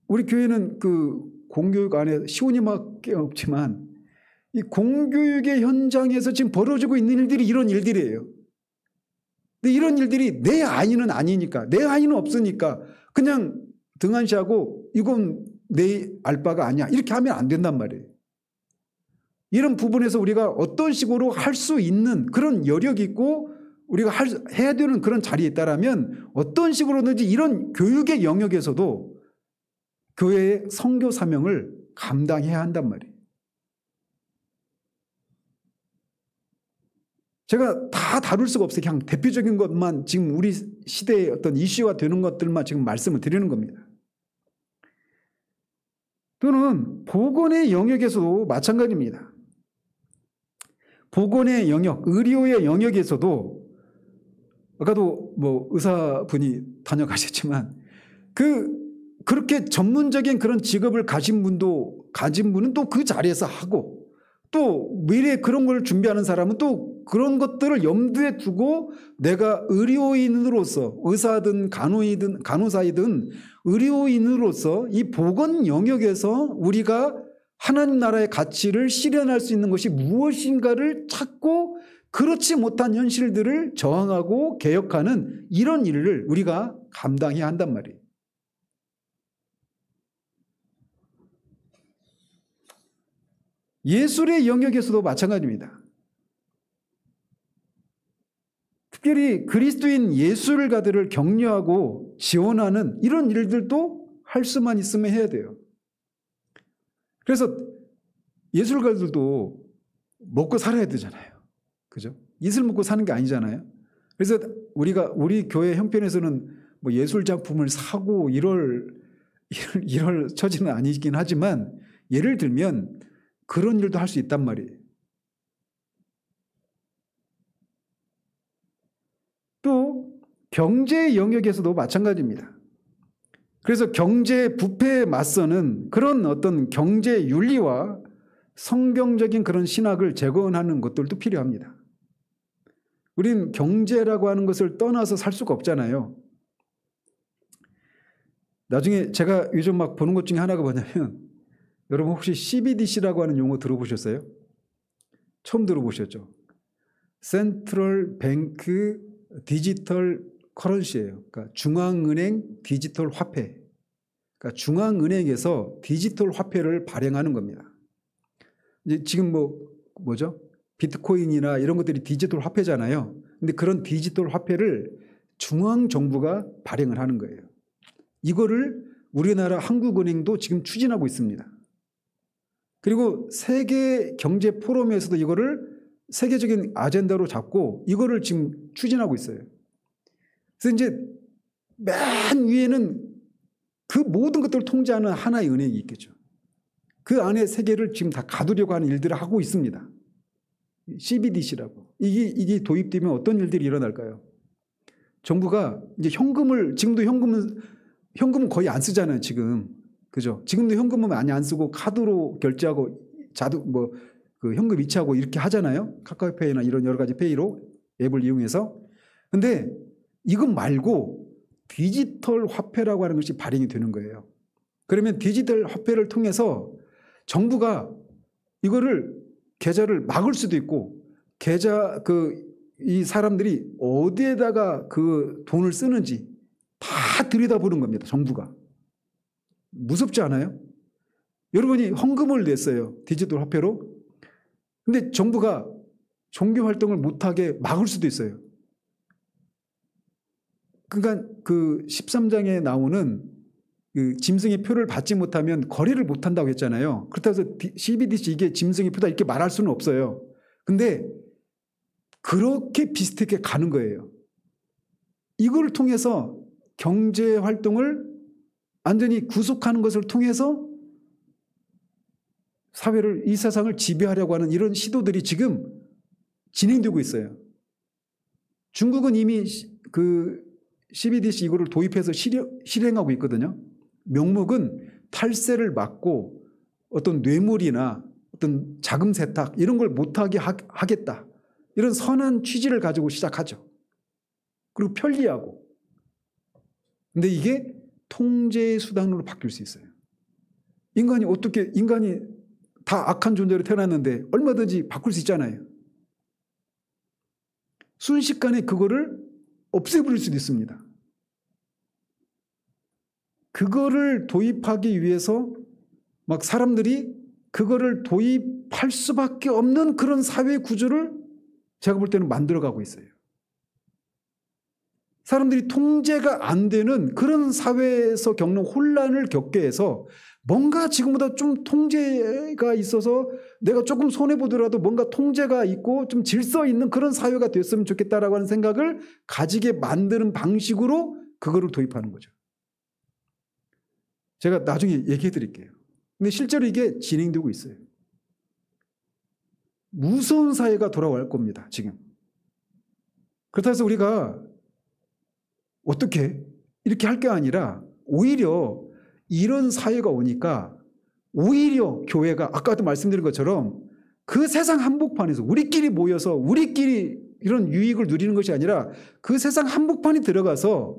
우리 교회는 그 공교육 안에 시온이밖에 없지만 이 공교육의 현장에서 지금 벌어지고 있는 일들이 이런 일들이에요. 근데 이런 일들이 내 아이는 아니니까, 내 아이는 없으니까 그냥 등한시하고 이건 내 알바가 아니야 이렇게 하면 안 된단 말이에요. 이런 부분에서 우리가 어떤 식으로 할 수 있는 그런 여력이 있고 우리가 해야 되는 그런 자리에 있다라면 어떤 식으로든지 이런 교육의 영역에서도 교회의 선교 사명을 감당해야 한단 말이에요. 제가 다 다룰 수가 없어요. 그냥 대표적인 것만 지금 우리 시대의 어떤 이슈화 되는 것들만 지금 말씀을 드리는 겁니다. 또는 보건의 영역에서도 마찬가지입니다. 보건의 영역, 의료의 영역에서도 아까도 뭐 의사분이 다녀가셨지만 그렇게 전문적인 그런 직업을 가진 분은 또 그 자리에서 하고 또 미래에 그런 걸 준비하는 사람은 또 그런 것들을 염두에 두고 내가 의료인으로서 의사든 간호사이든 의료인으로서 이 보건 영역에서 우리가 하나님 나라의 가치를 실현할 수 있는 것이 무엇인가를 찾고 그렇지 못한 현실들을 저항하고 개혁하는 이런 일을 우리가 감당해야 한단 말이에요. 예술의 영역에서도 마찬가지입니다. 특별히 그리스도인 예술가들을 격려하고 지원하는 이런 일들도 할 수만 있으면 해야 돼요. 그래서 예술가들도 먹고 살아야 되잖아요. 그죠? 이슬 먹고 사는 게 아니잖아요. 그래서 우리 교회 형편에서는 뭐 예술 작품을 사고 이럴 처지는 아니긴 하지만 예를 들면 그런 일도 할 수 있단 말이에요. 또 경제 영역에서도 마찬가지입니다. 그래서 경제 부패에 맞서는 그런 어떤 경제 윤리와 성경적인 그런 신학을 재건하는 것들도 필요합니다. 우린 경제라고 하는 것을 떠나서 살 수가 없잖아요. 나중에 제가 요즘 막 보는 것 중에 하나가 뭐냐면 여러분 혹시 CBDC라고 하는 용어 들어보셨어요? 처음 들어보셨죠? 센트럴 뱅크 디지털 커런시예요. 그러니까 중앙은행 디지털 화폐. 그러니까 중앙은행에서 디지털 화폐를 발행하는 겁니다. 이제 지금 뭐죠? 비트코인이나 이런 것들이 디지털 화폐잖아요. 근데 그런 디지털 화폐를 중앙 정부가 발행을 하는 거예요. 이거를 우리나라 한국은행도 지금 추진하고 있습니다. 그리고 세계 경제 포럼에서도 이거를 세계적인 아젠다로 잡고 이거를 지금 추진하고 있어요. 그래서 이제 맨 위에는 그 모든 것들을 통제하는 하나의 은행이 있겠죠. 그 안에 세계를 지금 다 가두려고 하는 일들을 하고 있습니다. CBDC라고. 이게 도입되면 어떤 일들이 일어날까요? 정부가 이제 지금도 현금은 거의 안 쓰잖아요, 지금. 그죠? 지금도 현금은 많이 안 쓰고 카드로 결제하고 그 현금 이체하고 이렇게 하잖아요. 카카오페이나 이런 여러 가지 페이로 앱을 이용해서. 근데 이것 말고 디지털 화폐라고 하는 것이 발행이 되는 거예요. 그러면 디지털 화폐를 통해서 정부가 이거를 계좌를 막을 수도 있고 이 사람들이 어디에다가 그 돈을 쓰는지 다 들여다보는 겁니다. 정부가. 무섭지 않아요? 여러분이 헌금을 냈어요. 디지털 화폐로. 근데 정부가 종교 활동을 못하게 막을 수도 있어요. 그러니까 그 13장에 나오는 그 짐승의 표를 받지 못하면 거래를 못한다고 했잖아요. 그렇다고 해서 CBDC 이게 짐승의 표다 이렇게 말할 수는 없어요. 근데 그렇게 비슷하게 가는 거예요. 이걸 통해서 경제 활동을 완전히 구속하는 것을 통해서 이 세상을 지배하려고 하는 이런 시도들이 지금 진행되고 있어요. 중국은 이미 그 CBDC 이거를 도입해서 실행하고 있거든요. 명목은 탈세를 막고 어떤 뇌물이나 어떤 자금 세탁 이런 걸 못하게 하겠다. 이런 선한 취지를 가지고 시작하죠. 그리고 편리하고. 근데 이게 통제의 수단으로 바뀔 수 있어요. 인간이 다 악한 존재로 태어났는데 얼마든지 바꿀 수 있잖아요. 순식간에 그거를 없애버릴 수도 있습니다. 그거를 도입하기 위해서 막 사람들이 그거를 도입할 수밖에 없는 그런 사회 구조를 제가 볼 때는 만들어가고 있어요. 사람들이 통제가 안 되는 그런 사회에서 겪는 혼란을 겪게 해서 뭔가 지금보다 좀 통제가 있어서 내가 조금 손해보더라도 뭔가 통제가 있고 좀 질서 있는 그런 사회가 됐으면 좋겠다라고 하는 생각을 가지게 만드는 방식으로 그거를 도입하는 거죠. 제가 나중에 얘기해 드릴게요. 근데 실제로 이게 진행되고 있어요. 무서운 사회가 돌아올 겁니다, 지금. 그렇다고 해서 우리가 어떻게 이렇게 할 게 아니라 오히려 이런 사회가 오니까 오히려 교회가 아까도 말씀드린 것처럼 그 세상 한복판에서 우리끼리 모여서 우리끼리 이런 유익을 누리는 것이 아니라 그 세상 한복판에 들어가서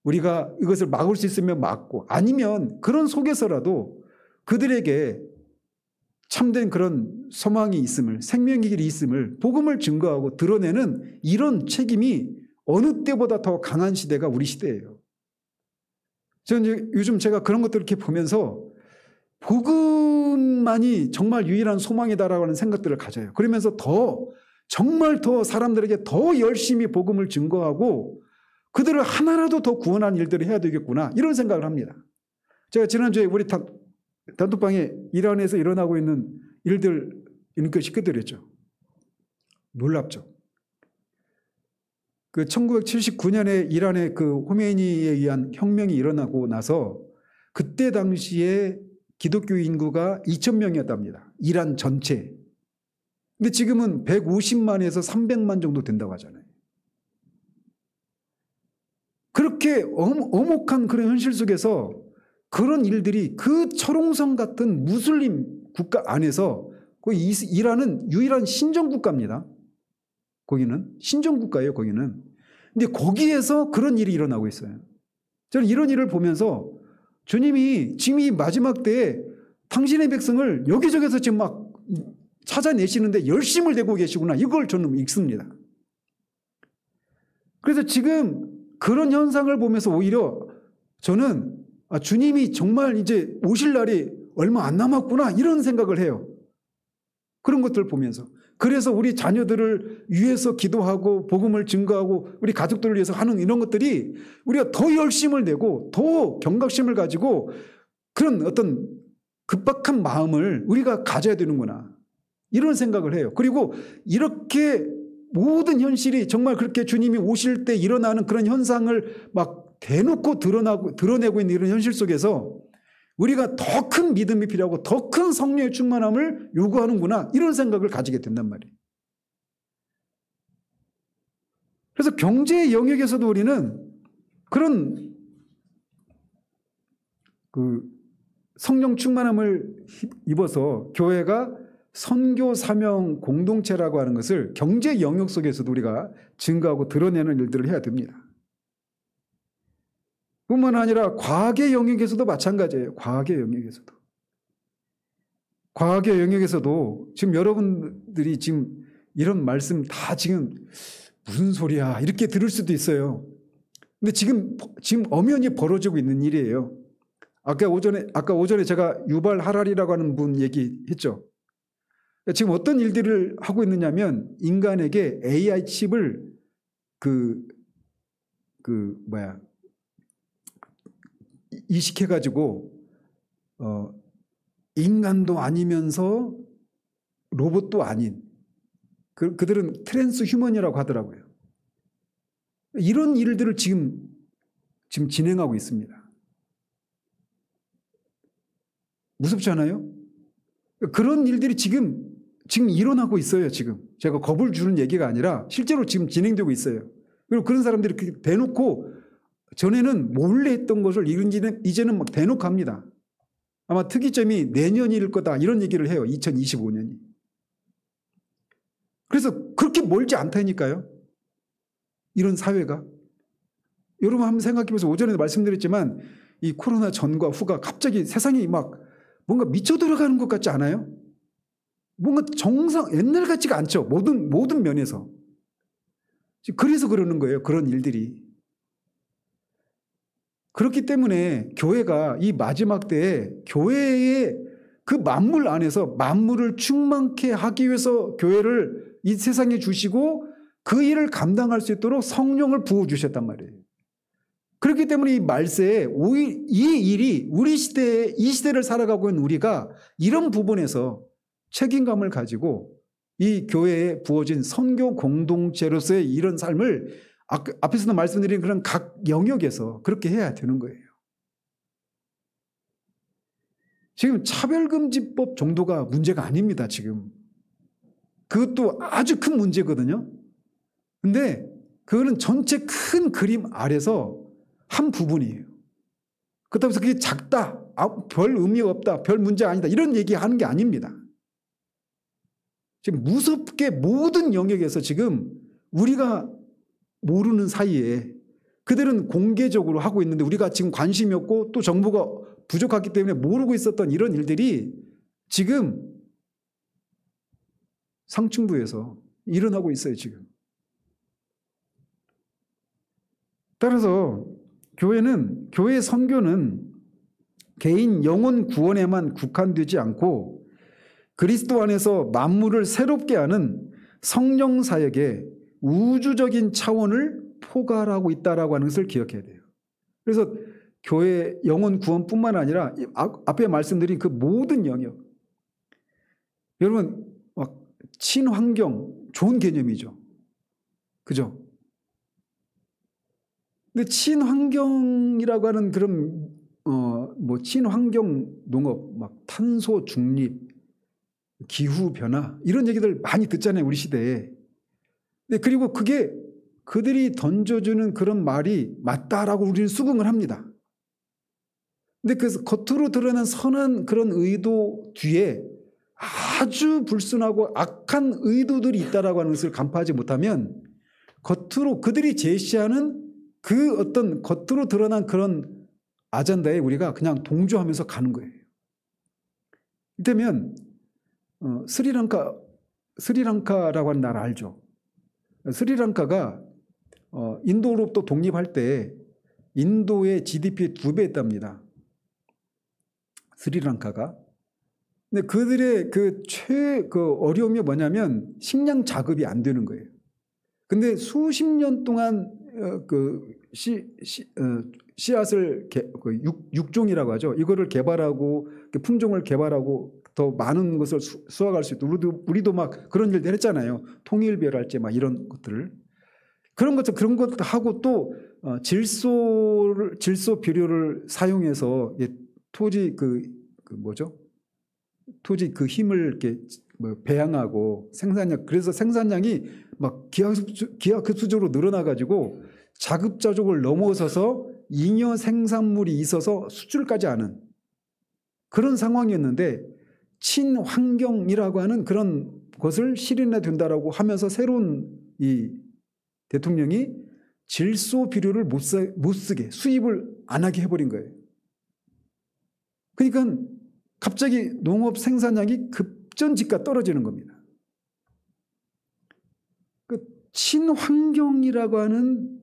우리가 이것을 막을 수 있으면 막고 아니면 그런 속에서라도 그들에게 참된 그런 소망이 있음을 생명의 길이 있음을 복음을 증거하고 드러내는 이런 책임이 어느 때보다 더 강한 시대가 우리 시대예요. 저는 요즘 제가 그런 것들을 이렇게 보면서 복음만이 정말 유일한 소망이다라고 하는 생각들을 가져요. 그러면서 정말 더 사람들에게 더 열심히 복음을 증거하고 그들을 하나라도 더 구원하는 일들을 해야 되겠구나 이런 생각을 합니다. 제가 지난주에 우리 단톡방에 이란에서 일어나고 있는 일들 이렇게 시켜드렸죠. 놀랍죠. 그 1979년에 이란의 그 호메이니에 의한 혁명이 일어나고 나서 그때 당시에 기독교 인구가 2,000명이었답니다. 이란 전체. 근데 지금은 150만에서 300만 정도 된다고 하잖아요. 그렇게 엄혹한 그런 현실 속에서 그런 일들이 그 철옹성 같은 무슬림 국가 안에서 이란은 유일한 신정국가입니다. 거기는 신정국가예요. 거기는. 근데 거기에서 그런 일이 일어나고 있어요. 저는 이런 일을 보면서 주님이 지금 이 마지막 때에 당신의 백성을 여기저기서 지금 막 찾아내시는데 열심을 내고 계시구나. 이걸 저는 읽습니다. 그래서 지금 그런 현상을 보면서 오히려 저는 주님이 정말 이제 오실 날이 얼마 안 남았구나 이런 생각을 해요. 그런 것들을 보면서. 그래서 우리 자녀들을 위해서 기도하고 복음을 증거하고 우리 가족들을 위해서 하는 이런 것들이 우리가 더 열심을 내고 더 경각심을 가지고 그런 어떤 급박한 마음을 우리가 가져야 되는구나 이런 생각을 해요. 그리고 이렇게 모든 현실이 정말 그렇게 주님이 오실 때 일어나는 그런 현상을 막 대놓고 드러내고 있는 이런 현실 속에서 우리가 더 큰 믿음이 필요하고 더 큰 성령의 충만함을 요구하는구나 이런 생각을 가지게 된단 말이에요. 그래서 경제의 영역에서도 우리는 그런 그 성령 충만함을 입어서 교회가 선교 사명 공동체라고 하는 것을 경제 영역 속에서도 우리가 증거하고 드러내는 일들을 해야 됩니다. 뿐만 아니라 과학의 영역에서도 마찬가지예요. 과학의 영역에서도. 과학의 영역에서도 지금 여러분들이 지금 이런 말씀 다 지금 무슨 소리야 이렇게 들을 수도 있어요. 근데 지금 엄연히 벌어지고 있는 일이에요. 아까 오전에 제가 유발 하라리라고 하는 분 얘기했죠. 지금 어떤 일들을 하고 있느냐면 인간에게 AI 칩을 이식해가지고 인간도 아니면서 로봇도 아닌 그들은 트랜스 휴먼이라고 하더라고요. 이런 일들을 지금 진행하고 있습니다. 무섭지 않아요? 그런 일들이 지금 일어나고 있어요. 지금 제가 겁을 주는 얘기가 아니라 실제로 지금 진행되고 있어요. 그리고 그런 사람들이 대놓고 전에는 몰래 했던 것을 이제는 막 대놓고 합니다. 아마 특이점이 내년일 거다 이런 얘기를 해요. 2025년이. 그래서 그렇게 멀지 않다니까요. 이런 사회가. 여러분 한번 생각해보세요. 오전에도 말씀드렸지만 이 코로나 전과 후가 갑자기 세상이 막 뭔가 미쳐 들어가는 것 같지 않아요? 뭔가 옛날 같지가 않죠. 모든 면에서. 그래서 그러는 거예요. 그런 일들이. 그렇기 때문에 교회가 이 마지막 때에 교회의 그 만물 안에서 만물을 충만케 하기 위해서 교회를 이 세상에 주시고 그 일을 감당할 수 있도록 성령을 부어주셨단 말이에요. 그렇기 때문에 이 말세에 이 일이 이 시대를 살아가고 있는 우리가 이런 부분에서 책임감을 가지고 이 교회에 부어진 선교 공동체로서의 이런 삶을 앞에서도 말씀드린 그런 각 영역에서 그렇게 해야 되는 거예요. 지금 차별금지법 정도가 문제가 아닙니다. 지금. 그것도 아주 큰 문제거든요. 근데 그거는 전체 큰 그림 아래서 한 부분이에요. 그렇다고 해서 그게 작다, 별 의미가 없다, 별 문제가 아니다 이런 얘기하는 게 아닙니다. 지금 무섭게 모든 영역에서 지금 우리가 모르는 사이에 그들은 공개적으로 하고 있는데 우리가 지금 관심이 없고 또 정보가 부족하기 때문에 모르고 있었던 이런 일들이 지금 상층부에서 일어나고 있어요. 지금. 따라서 교회의 선교는 개인 영혼 구원에만 국한되지 않고 그리스도 안에서 만물을 새롭게 하는 성령 사역에 우주적인 차원을 포괄하고 있다라고 하는 것을 기억해야 돼요. 그래서 교회 영혼 구원뿐만 아니라 앞에 말씀드린 그 모든 영역. 여러분 막 친환경 좋은 개념이죠. 그죠? 근데 친환경이라고 하는 그런 친환경 농업, 막 탄소 중립, 기후 변화 이런 얘기들 많이 듣잖아요. 우리 시대에. 근데 그리고 그게 그들이 던져주는 그런 말이 맞다라고 우리는 수긍을 합니다. 근데 그 겉으로 드러난 선한 그런 의도 뒤에 아주 불순하고 악한 의도들이 있다라고 하는 것을 간파하지 못하면 겉으로 그들이 제시하는 그 어떤 겉으로 드러난 그런 아젠다에 우리가 그냥 동조하면서 가는 거예요. 이때면 스리랑카라고 하는 나라 알죠? 스리랑카가 인도로부터 독립할 때 인도의 GDP의 2배 했답니다. 스리랑카가. 근데 그들의 그 어려움이 뭐냐면 식량 자급이 안 되는 거예요. 근데 수십 년 동안 씨앗을 육종이라고 하죠. 이거를 개발하고 품종을 개발하고 더 많은 것을 수확할 수 있도록 우리도 막 그런 일들 했잖아요. 통일별할제 막 이런 것들을 그런 것도 하고 또 질소 비료를 사용해서 토지 토지 그 힘을 이렇게 배양하고 생산량 그래서 생산량이 막 기하급수적으로 늘어나가지고 자급자족을 넘어서서 잉여 생산물이 있어서 수출까지 하는 그런 상황이었는데 친환경이라고 하는 그런 것을 실현해 된다라고 하면서 새로운 이 대통령이 질소 비료를 못 쓰게 수입을 안 하게 해버린 거예요. 그러니까 갑자기 농업 생산량이 급전직가 떨어지는 겁니다. 그 친환경이라고 하는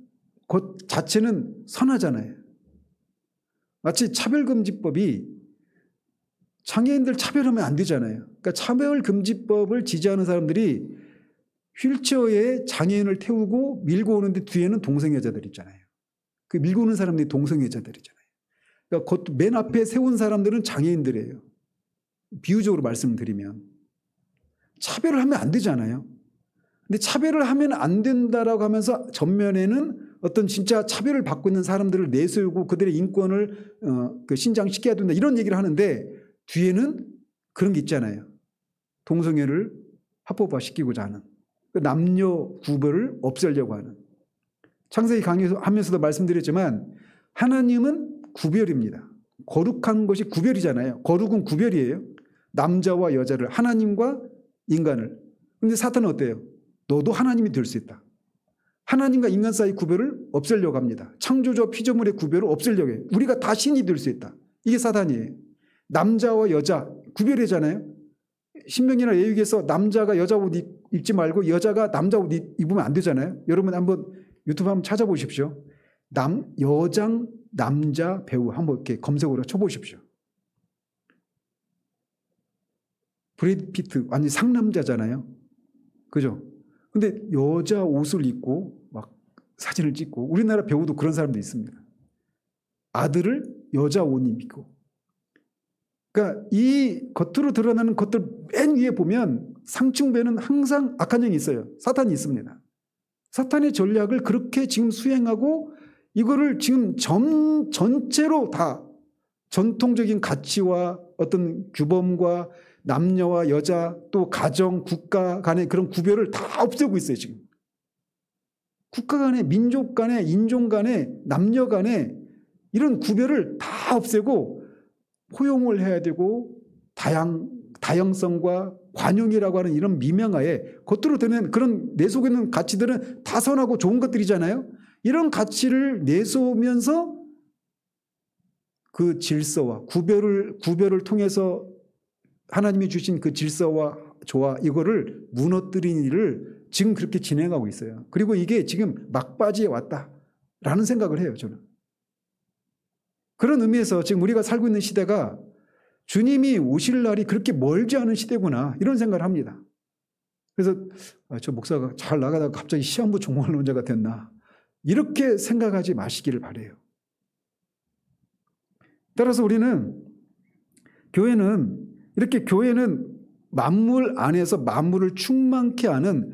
것 자체는 선하잖아요. 마치 차별금지법이 장애인들 차별하면 안 되잖아요. 그러니까 차별금지법을 지지하는 사람들이 휠체어에 장애인을 태우고 밀고 오는데 뒤에는 동성애자들 있잖아요. 그 밀고 오는 사람들이 동성애자들이잖아요. 그러니까 맨 앞에 세운 사람들은 장애인들이에요. 비유적으로 말씀드리면. 차별을 하면 안 되잖아요. 근데 차별을 하면 안 된다라고 하면서 전면에는 어떤 진짜 차별을 받고 있는 사람들을 내세우고 그들의 인권을 신장시켜야 된다 이런 얘기를 하는데 뒤에는 그런 게 있잖아요. 동성애를 합법화시키고자 하는 남녀 구별을 없애려고 하는 창세기 강의하면서도 말씀드렸지만 하나님은 구별입니다. 거룩한 것이 구별이잖아요. 거룩은 구별이에요. 남자와 여자를 하나님과 인간을. 근데 사탄은 어때요? 너도 하나님이 될 수 있다. 하나님과 인간 사이 구별을 없애려고 합니다. 창조주와 피조물의 구별을 없애려고 해요. 우리가 다 신이 될 수 있다. 이게 사단이에요. 남자와 여자 구별이잖아요. 신명기나 레위기에서 남자가 여자 옷 입지 말고 여자가 남자 옷 입으면 안 되잖아요. 여러분 한번 유튜브 한번 찾아보십시오. 여장 남자 배우 한번 이렇게 검색으로 쳐보십시오. 브래드 피트 완전 상남자잖아요. 그죠? 근데 여자 옷을 입고 막 사진을 찍고 우리나라 배우도 그런 사람도 있습니다. 아들을 여자 옷 입고. 그러니까 이 겉으로 드러나는 것들 맨 위에 보면 상층배는 항상 악한 영이 있어요. 사탄이 있습니다. 사탄의 전략을 그렇게 지금 수행하고 이거를 지금 전체로 다 전통적인 가치와 어떤 규범과 남녀와 여자 또 가정, 국가 간의 그런 구별을 다 없애고 있어요. 지금. 국가 간에 민족 간에 인종 간에 남녀 간에 이런 구별을 다 없애고 포용을 해야 되고 다양성과 관용이라고 하는 이런 미명하에 겉으로 드는 그런 내 속에 있는 가치들은 다 선하고 좋은 것들이잖아요. 이런 가치를 내세우면서 그 질서와 구별을 통해서 하나님이 주신 그 질서와 조화 이거를 무너뜨린 일을 지금 그렇게 진행하고 있어요. 그리고 이게 지금 막바지에 왔다라는 생각을 해요. 저는. 그런 의미에서 지금 우리가 살고 있는 시대가 주님이 오실 날이 그렇게 멀지 않은 시대구나 이런 생각을 합니다. 그래서 저 목사가 잘 나가다가 갑자기 시한부 종말론자가 됐나 이렇게 생각하지 마시기를 바라요. 따라서 우리는 교회는 만물 안에서 만물을 충만케 하는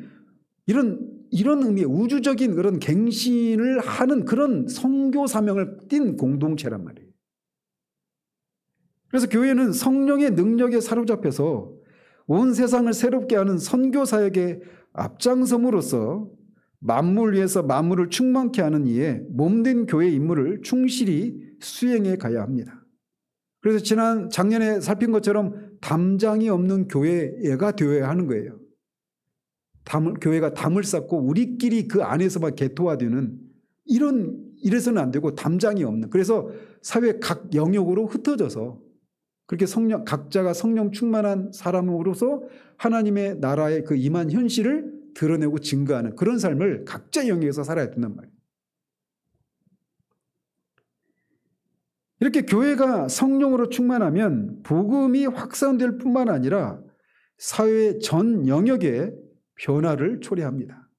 이런 의미의 우주적인 그런 갱신을 하는 그런 선교 사명을 띤 공동체란 말이에요. 그래서 교회는 성령의 능력에 사로잡혀서 온 세상을 새롭게 하는 선교 사역에 앞장섬으로써 만물 위에서 만물을 충만케 하는 이에 몸된 교회의 임무를 충실히 수행해 가야 합니다. 그래서 작년에 살핀 것처럼 담장이 없는 교회가 되어야 하는 거예요. 교회가 담을 쌓고 우리끼리 그 안에서만 개토화되는 이래서는 안 되고 담장이 없는 그래서 사회 각 영역으로 흩어져서 그렇게 각자가 성령 충만한 사람으로서 하나님의 나라의 그 임한 현실을 드러내고 증거하는 그런 삶을 각자의 영역에서 살아야 된단 말이에요. 이렇게 교회가 성령으로 충만하면 복음이 확산될 뿐만 아니라 사회의 전 영역에 변화를 초래합니다.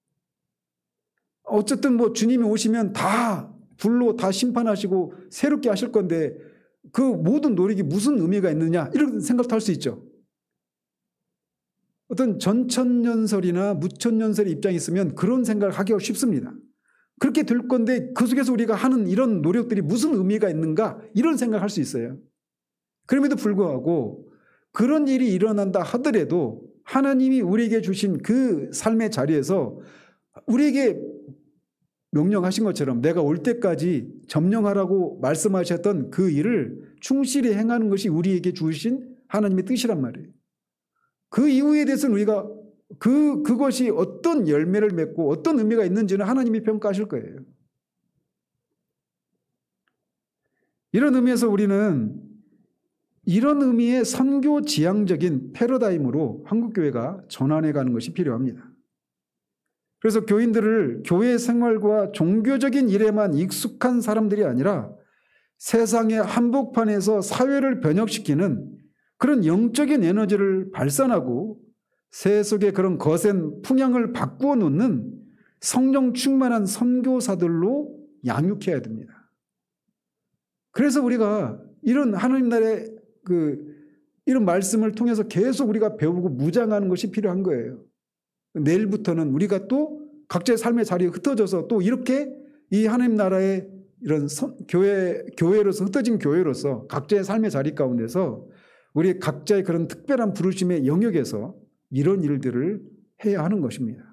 어쨌든 주님이 오시면 다 불로 다 심판하시고 새롭게 하실 건데 그 모든 노력이 무슨 의미가 있느냐 이런 생각도 할 수 있죠. 어떤 전천년설이나 무천년설의 입장이 있으면 그런 생각을 하기가 쉽습니다. 그렇게 될 건데 그 속에서 우리가 하는 이런 노력들이 무슨 의미가 있는가 이런 생각을 할 수 있어요. 그럼에도 불구하고 그런 일이 일어난다 하더라도 하나님이 우리에게 주신 그 삶의 자리에서 우리에게 명령하신 것처럼 내가 올 때까지 점령하라고 말씀하셨던 그 일을 충실히 행하는 것이 우리에게 주신 하나님의 뜻이란 말이에요. 그 이후에 대해서는 우리가 그것이 어떤 열매를 맺고 어떤 의미가 있는지는 하나님이 평가하실 거예요. 이런 의미에서 우리는 이런 의미의 선교 지향적인 패러다임으로 한국교회가 전환해 가는 것이 필요합니다. 그래서 교인들을 교회 생활과 종교적인 일에만 익숙한 사람들이 아니라 세상의 한복판에서 사회를 변혁시키는 그런 영적인 에너지를 발산하고 세속의 그런 거센 풍향을 바꾸어 놓는 성령 충만한 선교사들로 양육해야 됩니다. 그래서 우리가 이런 하나님 나라의 이런 말씀을 통해서 계속 우리가 배우고 무장하는 것이 필요한 거예요. 내일부터는 우리가 또 각자의 삶의 자리에 흩어져서 또 이렇게 이 하나님 나라의 이런 교회로서 흩어진 교회로서 각자의 삶의 자리 가운데서 우리 각자의 그런 특별한 부르심의 영역에서 이런 일들을 해야 하는 것입니다.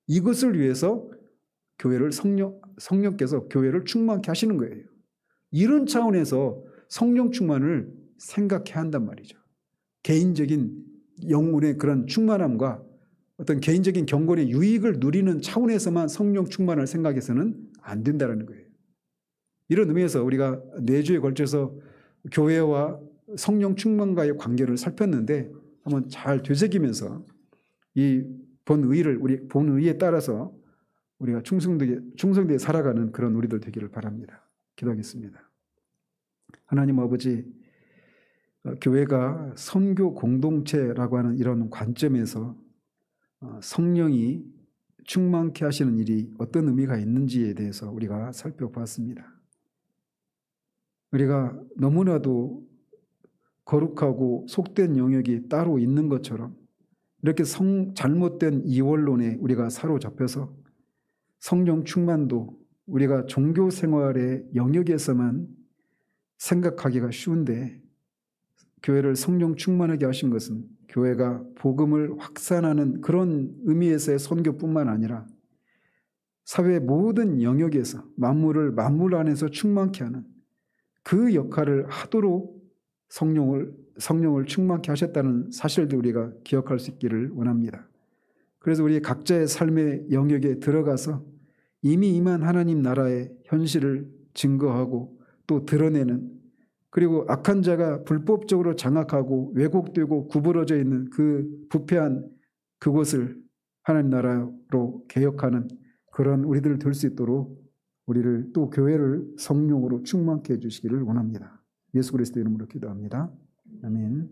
이것을 위해서 교회를 성령께서 교회를 충만케 하시는 거예요. 이런 차원에서 성령 충만을 생각해야 한단 말이죠. 개인적인 영혼의 그런 충만함과 어떤 개인적인 경건의 유익을 누리는 차원에서만 성령 충만을 생각해서는 안 된다는 거예요. 이런 의미에서 우리가 4주에 걸쳐서 교회와 성령 충만과의 관계를 살폈는데 한번 잘 되새기면서 이 우리 본의에 따라서 우리가 충성되게 살아가는 그런 우리들 되기를 바랍니다. 기도하겠습니다. 하나님 아버지, 교회가 선교 공동체라고 하는 이런 관점에서 성령이 충만케 하시는 일이 어떤 의미가 있는지에 대해서 우리가 살펴봤습니다. 우리가 너무나도 거룩하고 속된 영역이 따로 있는 것처럼 이렇게 잘못된 이원론에 우리가 사로잡혀서 성령 충만도 우리가 종교 생활의 영역에서만 생각하기가 쉬운데 교회를 성령 충만하게 하신 것은 교회가 복음을 확산하는 그런 의미에서의 선교뿐만 아니라 사회의 모든 영역에서 만물을 만물 안에서 충만케 하는 그 역할을 하도록 성령을 충만케 하셨다는 사실도 우리가 기억할 수 있기를 원합니다. 그래서 우리 각자의 삶의 영역에 들어가서 이미 임한 하나님 나라의 현실을 증거하고 또 드러내는, 그리고 악한 자가 불법적으로 장악하고 왜곡되고 구부러져 있는 그 부패한 그곳을 하나님 나라로 개혁하는 그런 우리들 될 수 있도록 우리를 또 교회를 성령으로 충만케 해주시기를 원합니다. 예수 그리스도 이름으로 기도합니다. 아멘.